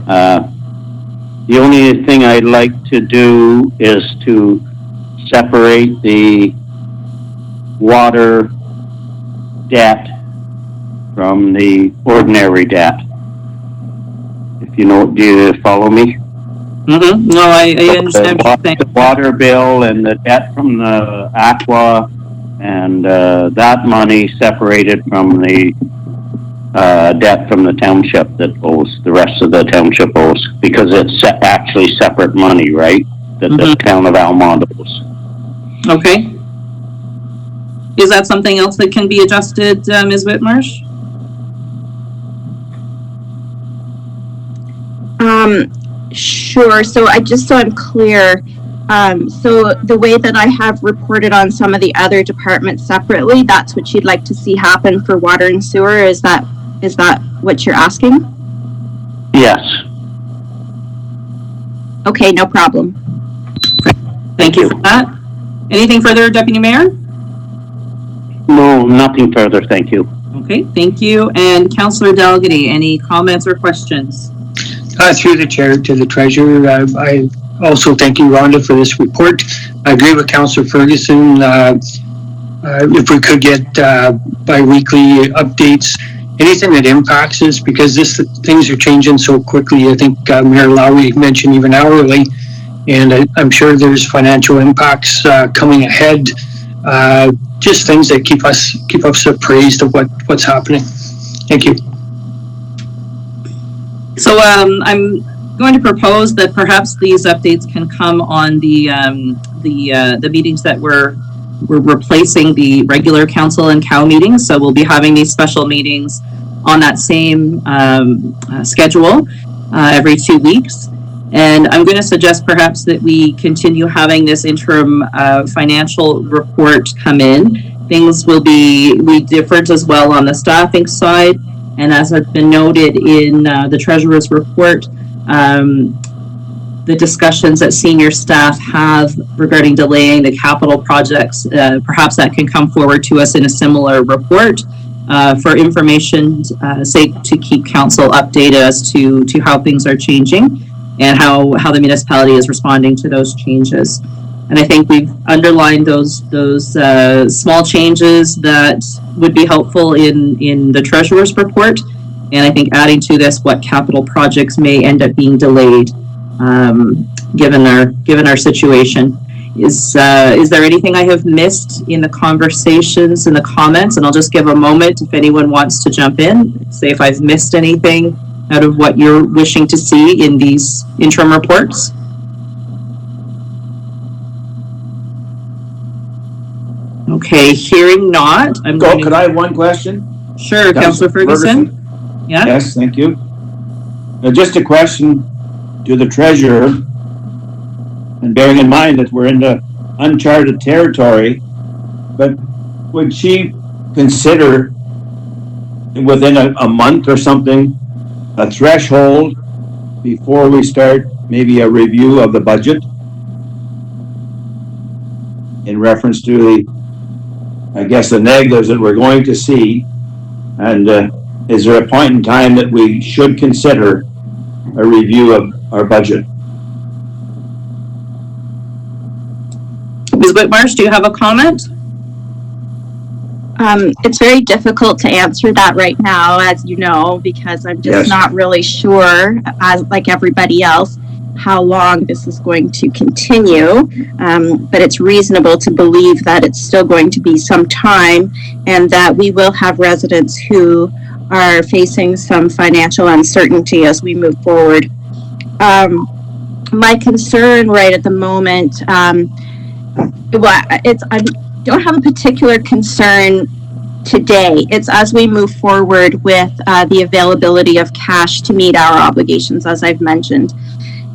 The only thing I'd like to do is to separate the water debt from the ordinary debt. If you know, do you follow me? Mm-hmm. No, I understand. The water bill and the debt from the aqua, and that money separated from the debt from the township that owes, the rest of the township owes, because it's actually separate money, right? That the town of Almonte owes. Okay. Is that something else that can be adjusted, Ms. Whitmarsh? Sure. So I'm clear. So the way that I have reported on some of the other departments separately, that's what you'd like to see happen for water and sewer. Is that what you're asking? Yes. Okay, no problem. Thank you for that. Anything further, Deputy Mayor? No, nothing further. Thank you. Okay, thank you. And Councillor Dalgety, any comments or questions? Through the chair to the treasurer, I also thank you, Rhonda, for this report. I agree with Councillor Ferguson. If we could get bi-weekly updates, anything that impacts us, because things are changing so quickly. I think Mayor Lowry mentioned even hourly, and I'm sure there's financial impacts coming ahead. Just things that keep us appraised of what's happening. Thank you. So I'm going to propose that perhaps these updates can come on the meetings that we're replacing the regular council and COW meetings. So we'll be having these special meetings on that same schedule every 2 weeks. And I'm going to suggest perhaps that we continue having this interim financial report come in. Things will be different as well on the staffing side. And as has been noted in the Treasurer's report, the discussions that senior staff have regarding delaying the capital projects, perhaps that can come forward to us in a similar report for information's sake, to keep council updated as to how things are changing and how the municipality is responding to those changes. And I think we've underlined those small changes that would be helpful in the Treasurer's report. And I think adding to this what capital projects may end up being delayed, given our situation. Is there anything I have missed in the conversations and the comments? And I'll just give a moment if anyone wants to jump in, say if I've missed anything out of what you're wishing to see in these interim reports? Okay, hearing not, I'm going to... Could I have one question? Sure, Councillor Ferguson. Yeah. Yes, thank you. Just a question to the treasurer, and bearing in mind that we're in the uncharted territory, but would she consider within a month or something a threshold before we start maybe a review of the budget in reference to the, I guess, the negatives that we're going to see? And is there a point in time that we should consider a review of our budget? Ms. Whitmarsh, do you have a comment? It's very difficult to answer that right now, as you know, because I'm just not really sure, as like everybody else, how long this is going to continue. But it's reasonable to believe that it's still going to be some time, and that we will have residents who are facing some financial uncertainty as we move forward. My concern right at the moment, I don't have a particular concern today. It's as we move forward with the availability of cash to meet our obligations, as I've mentioned.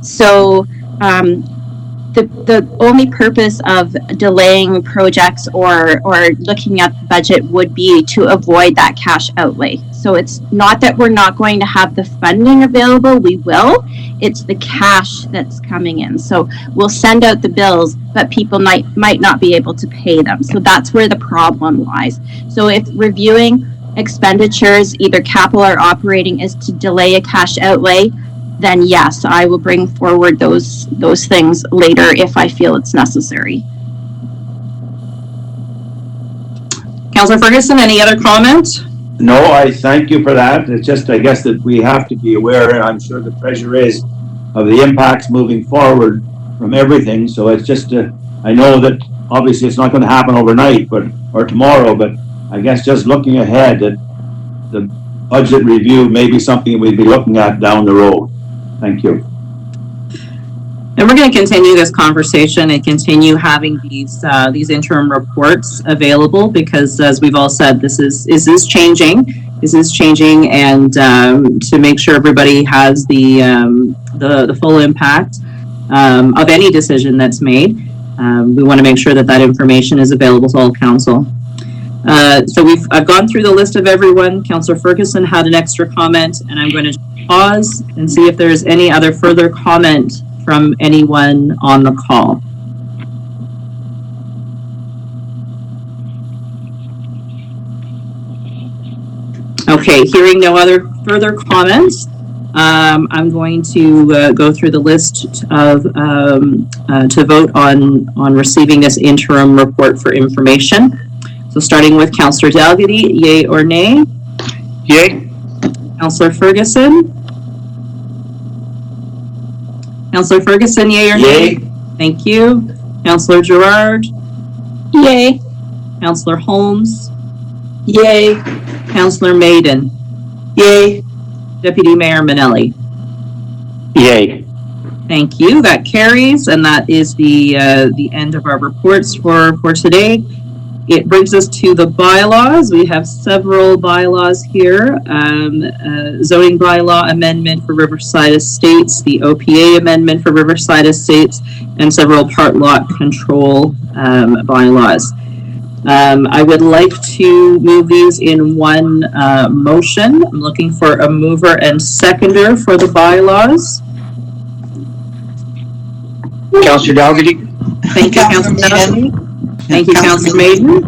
So the only purpose of delaying projects or looking at the budget would be to avoid that cash outlay. So it's not that we're not going to have the funding available, we will. It's the cash that's coming in. So we'll send out the bills, but people might not be able to pay them. So that's where the problem lies. So if reviewing expenditures, either capital or operating, is to delay a cash outlay, then yes, I will bring forward those things later if I feel it's necessary. Councillor Ferguson, any other comments? No, I thank you for that. It's just, I guess, that we have to be aware, and I'm sure the treasurer is, of the impacts moving forward from everything. So it's just, I know that obviously it's not going to happen overnight, or tomorrow, but I guess just looking ahead, that the budget review may be something we'd be looking at down the road. Thank you. And we're going to continue this conversation and continue having these interim reports available, because, as we've all said, this is changing. This is changing, and to make sure everybody has the full impact of any decision that's made, we want to make sure that information is available to all council. So I've gone through the list of everyone. Councillor Ferguson had an extra comment, and I'm going to pause and see if there's any other further comment from anyone on the call. Okay, hearing no other further comments, I'm going to go through the list of to vote on receiving this interim report for information. So starting with Councillor Dalgety, yay or nay? Yay. Councillor Ferguson? Councillor Ferguson, yay or nay? Thank you. Councillor Gerard? Yay. Councillor Holmes? Yay. Councillor Maiden? Yay. Deputy Mayor Manelli? Yay. Thank you. That carries, and that is the end of our reports for today. It brings us to the bylaws. We have several bylaws here. Zoning bylaw amendment for Riverside Estates, the OPA amendment for Riverside Estates, and several part lot control bylaws. I would like to move these in one motion. I'm looking for a mover and seconder for the bylaws. Councillor Dalgety. Thank you, Councillor Dalgety. Thank you, Councillor Maiden.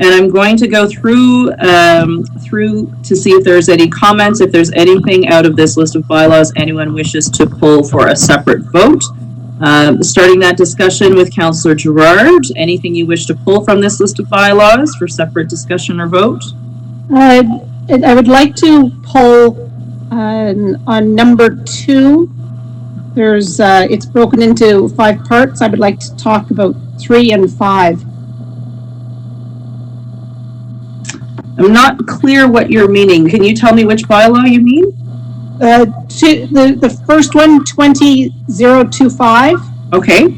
And I'm going to go through to see if there's any comments, if there's anything out of this list of bylaws anyone wishes to pull for a separate vote. Starting that discussion with Councillor Gerard. Anything you wish to pull from this list of bylaws for separate discussion or vote? I would like to pull on number 2. There's it's broken into 5 parts. I would like to talk about 3 and 5. I'm not clear what you're meaning. Can you tell me which bylaw you mean? The first one, 20025. Okay.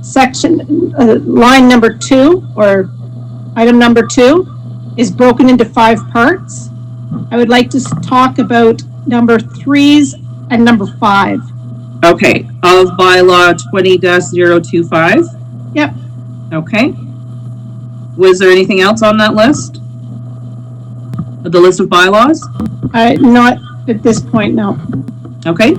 Section, line number 2, or item number 2, is broken into 5 parts. I would like to talk about number 3s and number 5. Okay, of bylaw 20-025. Yep. Okay. Was there anything else on that list? The list of bylaws? Not at this point, no. Okay.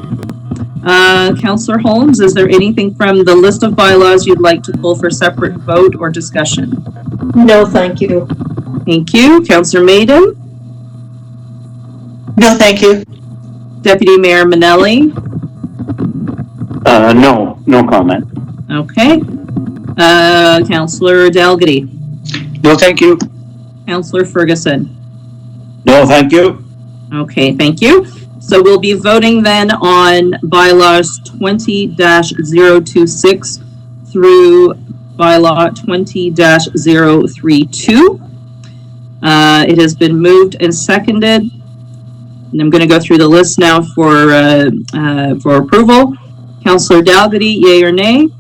Councillor Holmes, is there anything from the list of bylaws you'd like to pull for separate vote or discussion? No, thank you. Thank you. Councillor Maiden? No, thank you. Deputy Mayor Manelli? No comment. Okay. Councillor Dalgety? No, thank you. Councillor Ferguson? No, thank you. Okay, thank you. So we'll be voting then on bylaws 20-026 through bylaw 20-032. It has been moved and seconded. And I'm going to go through the list now for approval. Councillor Dalgety, yay or nay?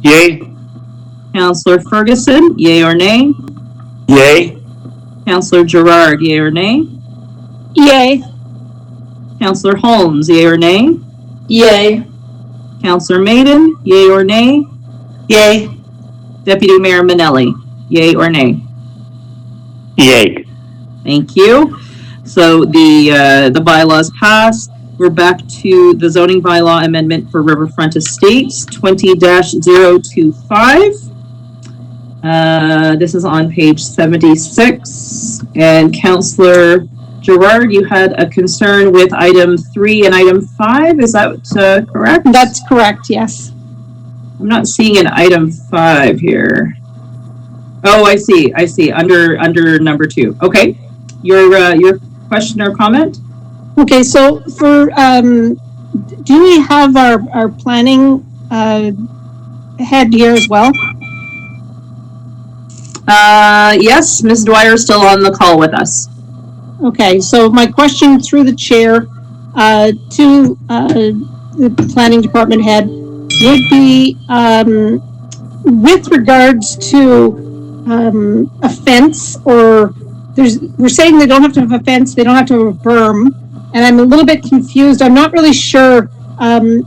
Yay. Councillor Ferguson, yay or nay? Yay. Councillor Gerard, yay or nay? Yay. Councillor Holmes, yay or nay? Yay. Councillor Maiden, yay or nay? Yay. Deputy Mayor Manelli, yay or nay? Yay. Thank you. So the bylaws passed. We're back to the zoning bylaw amendment for Riverfront Estates, 20-025. This is on page 76. And Councillor Gerard, you had a concern with item 3 and item 5. Is that correct? That's correct, yes. I'm not seeing an item 5 here. Oh, I see. Under number 2. Okay. Your question or comment? Okay, so do we have our planning head here as well? Yes, Ms. Dwyer is still on the call with us. Okay, so my question through the chair to the planning department head would be with regards to a fence, or we're saying they don't have to have a fence, they don't have to have a berm, and I'm a little bit confused. I'm not really sure.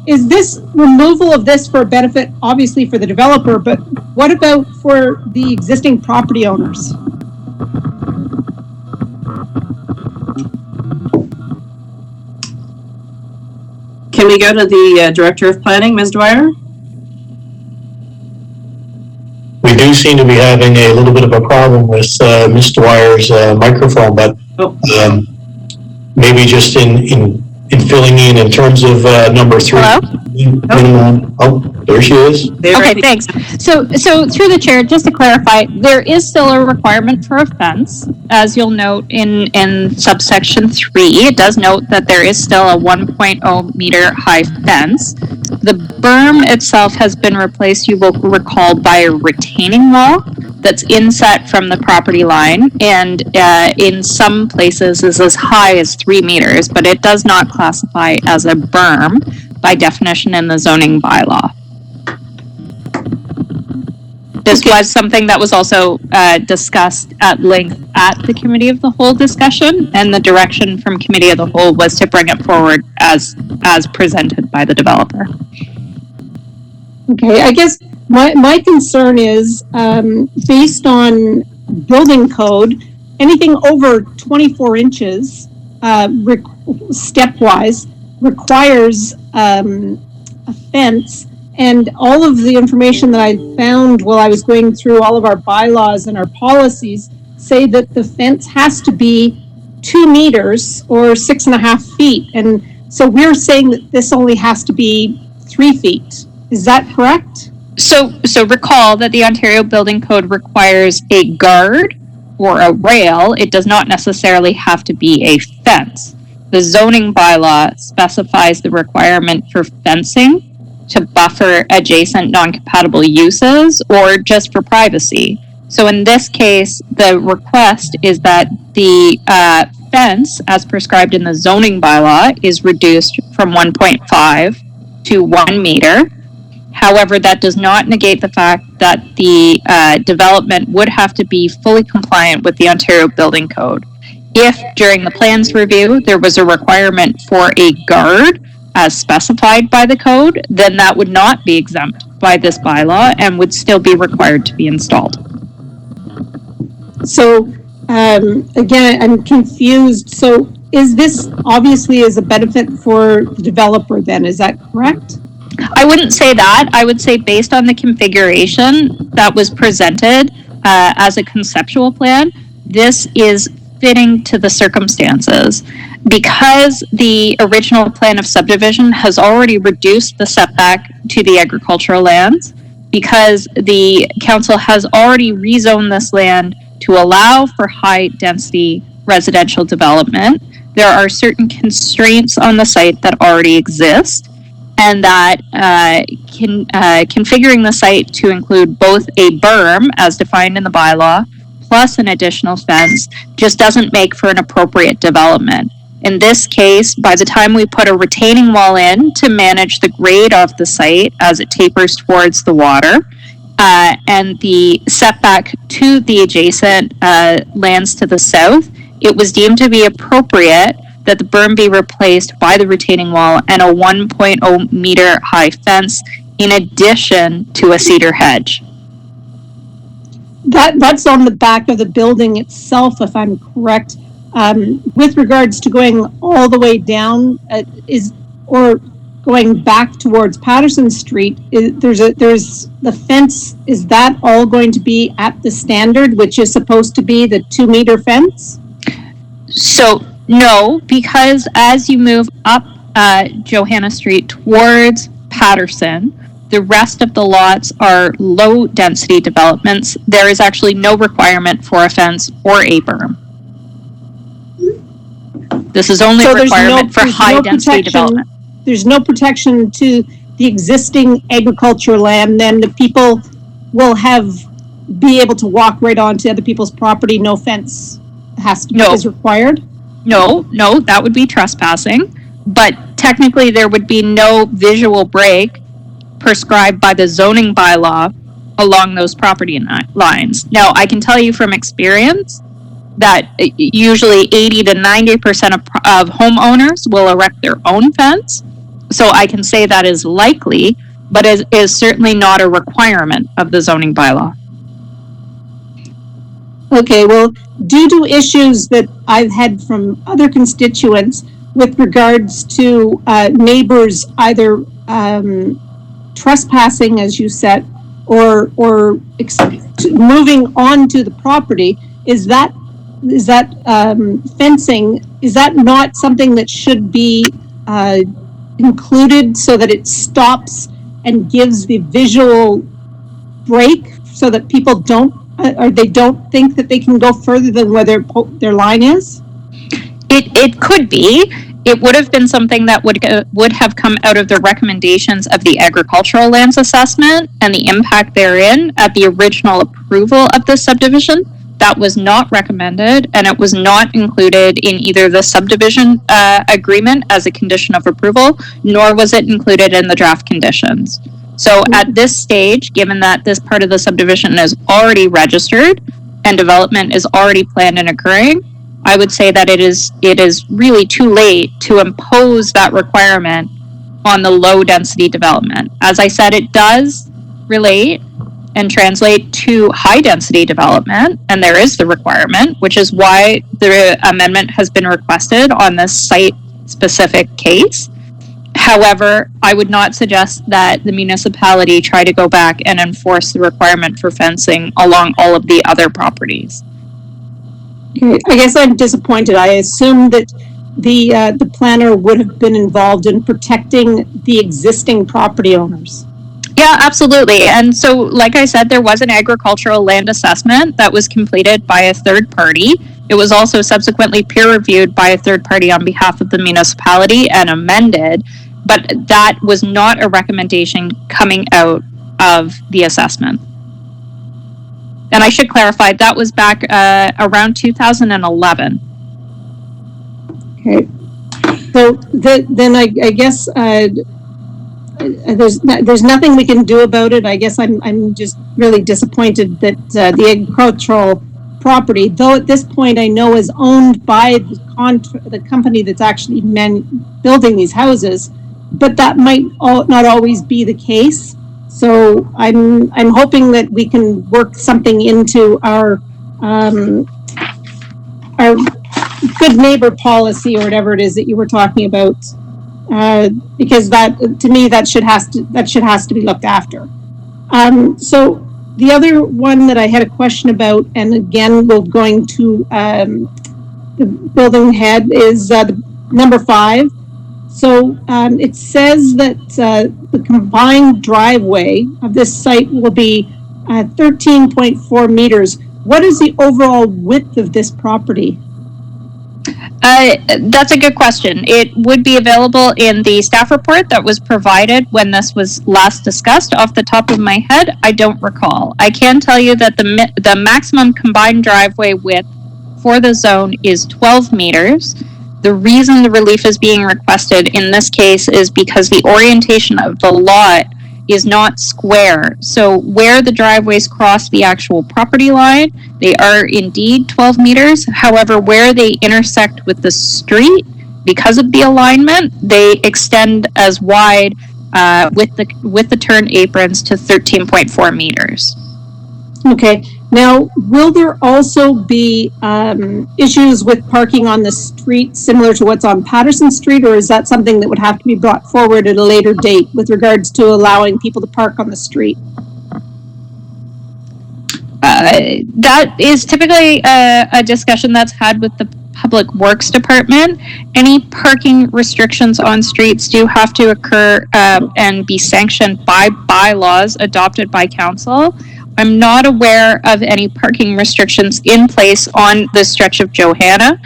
Is this removal of this for a benefit, obviously for the developer, but what about for the existing property owners? Can we go to the Director of Planning, Ms. Dwyer? We do seem to be having a little bit of a problem with Ms. Dwyer's microphone, but maybe just in filling in terms of number 3. Hello? Oh, there she is. Okay, thanks. So through the chair, just to clarify, there is still a requirement for a fence. As you'll note in subsection 3, it does note that there is still a 1.0 meter high fence. The berm itself has been replaced, you will recall, by a retaining wall that's inset from the property line, and in some places is as high as 3 meters, but it does not classify as a berm by definition in the zoning bylaw. This was something that was also discussed at length at the Committee of the Whole discussion, and the direction from Committee of the Whole was to bring it forward as presented by the developer. Okay, I guess my concern is based on building code, anything over 24 inches stepwise requires a fence. And all of the information that I found while I was going through all of our bylaws and our policies say that the fence has to be 2 meters or 6.5 feet. And so we're saying that this only has to be 3 feet. Is that correct? So recall that the Ontario Building Code requires a guard or a rail. It does not necessarily have to be a fence. The zoning bylaw specifies the requirement for fencing to buffer adjacent non-compatible uses or just for privacy. So in this case, the request is that the fence, as prescribed in the zoning bylaw, is reduced from 1.5 to 1 meter. However, that does not negate the fact that the development would have to be fully compliant with the Ontario Building Code. If during the plans review there was a requirement for a guard as specified by the code, then that would not be exempt by this bylaw and would still be required to be installed. So, again, I'm confused. So is this obviously is a benefit for the developer then, is that correct? I wouldn't say that. I would say based on the configuration that was presented as a conceptual plan, this is fitting to the circumstances. Because the original plan of subdivision has already reduced the setback to the agricultural lands, because the council has already rezoned this land to allow for high density residential development, there are certain constraints on the site that already exist, and that configuring the site to include both a berm as defined in the bylaw plus an additional fence just doesn't make for an appropriate development. In this case, by the time we put a retaining wall in to manage the grade of the site as it tapers towards the water, and the setback to the adjacent lands to the south, it was deemed to be appropriate that the berm be replaced by the retaining wall and a 1.0 meter high fence in addition to a cedar hedge. That's on the back of the building itself, if I'm correct. With regards to going all the way down, or going back towards Patterson Street, there's the fence. Is that all going to be at the standard, which is supposed to be the 2 meter fence? So no, because as you move up Johanna Street towards Patterson, the rest of the lots are low density developments. There is actually no requirement for a fence or a berm. This is only a requirement for high density development. There's no protection to the existing agriculture land, then the people will be able to walk right onto other people's property. No fence is required? No, that would be trespassing. But technically there would be no visual break prescribed by the zoning bylaw along those property lines. Now, I can tell you from experience that usually 80 to 90% of homeowners will erect their own fence. So I can say that is likely, but is certainly not a requirement of the zoning bylaw. Okay, well, due to issues that I've had from other constituents with regards to neighbors either trespassing, as you said, or moving on to the property, is that fencing, is that not something that should be included so that it stops and gives the visual break so that people don't think that they can go further than where their line is? It could be. It would have been something that would have come out of the recommendations of the agricultural lands assessment and the impact therein at the original approval of the subdivision. That was not recommended, and it was not included in either the subdivision agreement as a condition of approval, nor was it included in the draft conditions. So at this stage, given that this part of the subdivision is already registered and development is already planned and occurring, I would say that it is really too late to impose that requirement on the low density development. As I said, it does relate and translate to high density development, and there is the requirement, which is why the amendment has been requested on this site specific case. However, I would not suggest that the municipality try to go back and enforce the requirement for fencing along all of the other properties. Okay, I guess I'm disappointed. I assumed that the planner would have been involved in protecting the existing property owners. Yeah, absolutely. And so, like I said, there was an agricultural land assessment that was completed by a third party. It was also subsequently peer reviewed by a third party on behalf of the municipality and amended, but that was not a recommendation coming out of the assessment. And I should clarify, that was back around 2011. Okay. So then I guess there's nothing we can do about it. I guess I'm just really disappointed that the agricultural property, though at this point I know is owned by the company that's actually building these houses, but that might not always be the case. So I'm hoping that we can work something into our good neighbor policy or whatever it is that you were talking about, because that, to me, that should has to be looked after. So the other one that I had a question about, and again we're going to the building head, is number 5. So it says that the combined driveway of this site will be 13.4 meters. What is the overall width of this property? That's a good question. It would be available in the staff report that was provided when this was last discussed. Off the top of my head, I don't recall. I can tell you that the maximum combined driveway width for the zone is 12 meters. The reason the relief is being requested in this case is because the orientation of the lot is not square. So where the driveways cross the actual property line, they are indeed 12 meters. However, where they intersect with the street, because of the alignment, they extend as wide with the turn aprons to 13.4 meters. Okay. Now, will there also be issues with parking on the street similar to what's on Patterson Street, or is that something that would have to be brought forward at a later date with regards to allowing people to park on the street? That is typically a discussion that's had with the Public Works Department. Any parking restrictions on streets do have to occur and be sanctioned by bylaws adopted by council. I'm not aware of any parking restrictions in place on the stretch of Johanna.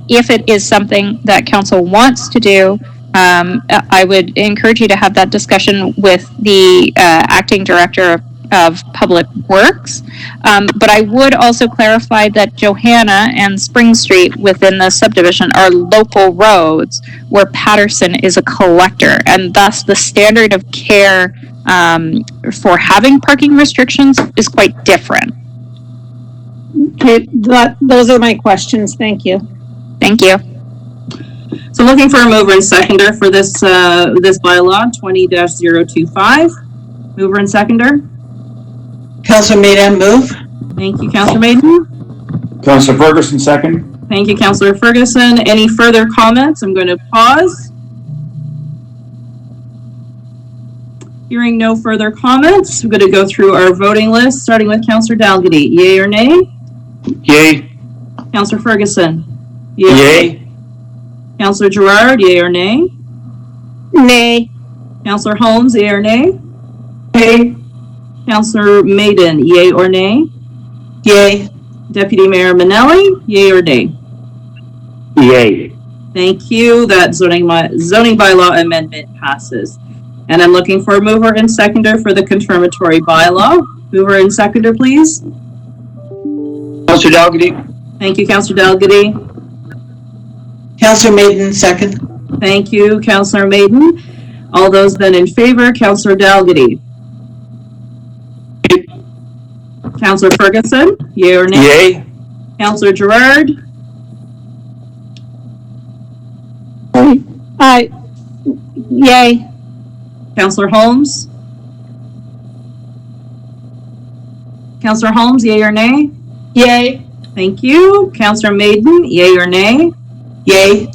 If it is something that council wants to do, I would encourage you to have that discussion with the acting director of Public Works. But I would also clarify that Johanna and Spring Street within the subdivision are local roads where Patterson is a collector, and thus the standard of care for having parking restrictions is quite different. Okay, those are my questions. Thank you. Thank you. So looking for a mover and seconder for this this bylaw 20-025. Mover and seconder. Councillor Maiden, move. Thank you, Councillor Maiden. Councillor Ferguson, second. Thank you, Councillor Ferguson. Any further comments? I'm going to pause. Hearing no further comments, we're going to go through our voting list, starting with Councillor Dalgety. Yay or nay? Yay. Councillor Ferguson? Yay. Councillor Gerard, yay or nay? Nay. Councillor Holmes, yay or nay? Yay. Councillor Maiden, yay or nay? Yay. Deputy Mayor Manelli, yay or nay? Yay. Thank you. That zoning bylaw amendment passes. And I'm looking for a mover and seconder for the confirmatory bylaw. Mover and seconder, please. Councillor Dalgety. Thank you, Councillor Dalgety. Councillor Maiden, second. Thank you, Councillor Maiden. All those then in favor, Councillor Dalgety. Councillor Ferguson, yay or nay? Yay. Councillor Gerard. Yay. Councillor Holmes. Councillor Holmes, yay or nay? Yay. Thank you. Councillor Maiden, yay or nay? Yay.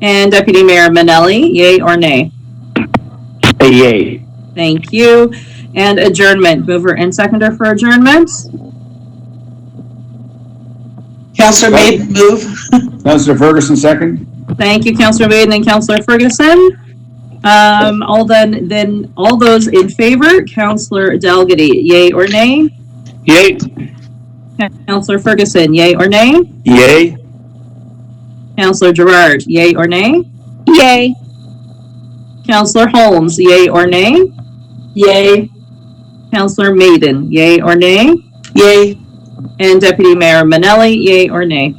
And Deputy Mayor Manelli, yay or nay? Yay. Thank you. And adjournment. Mover and seconder for adjournment. Councillor Maiden, move. Councillor Ferguson, second. Thank you, Councillor Maiden and Councillor Ferguson. All those in favor, Councillor Dalgety, yay or nay? Yay. Councillor Ferguson, yay or nay? Yay. Councillor Gerard, yay or nay? Yay. Councillor Holmes, yay or nay? Yay. Councillor Maiden, yay or nay? Yay. And Deputy Mayor Manelli, yay or nay?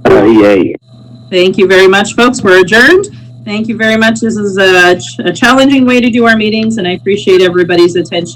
Yay. Thank you very much, folks. We're adjourned. Thank you very much. This is a challenging way to do our meetings, and I appreciate everybody's attention.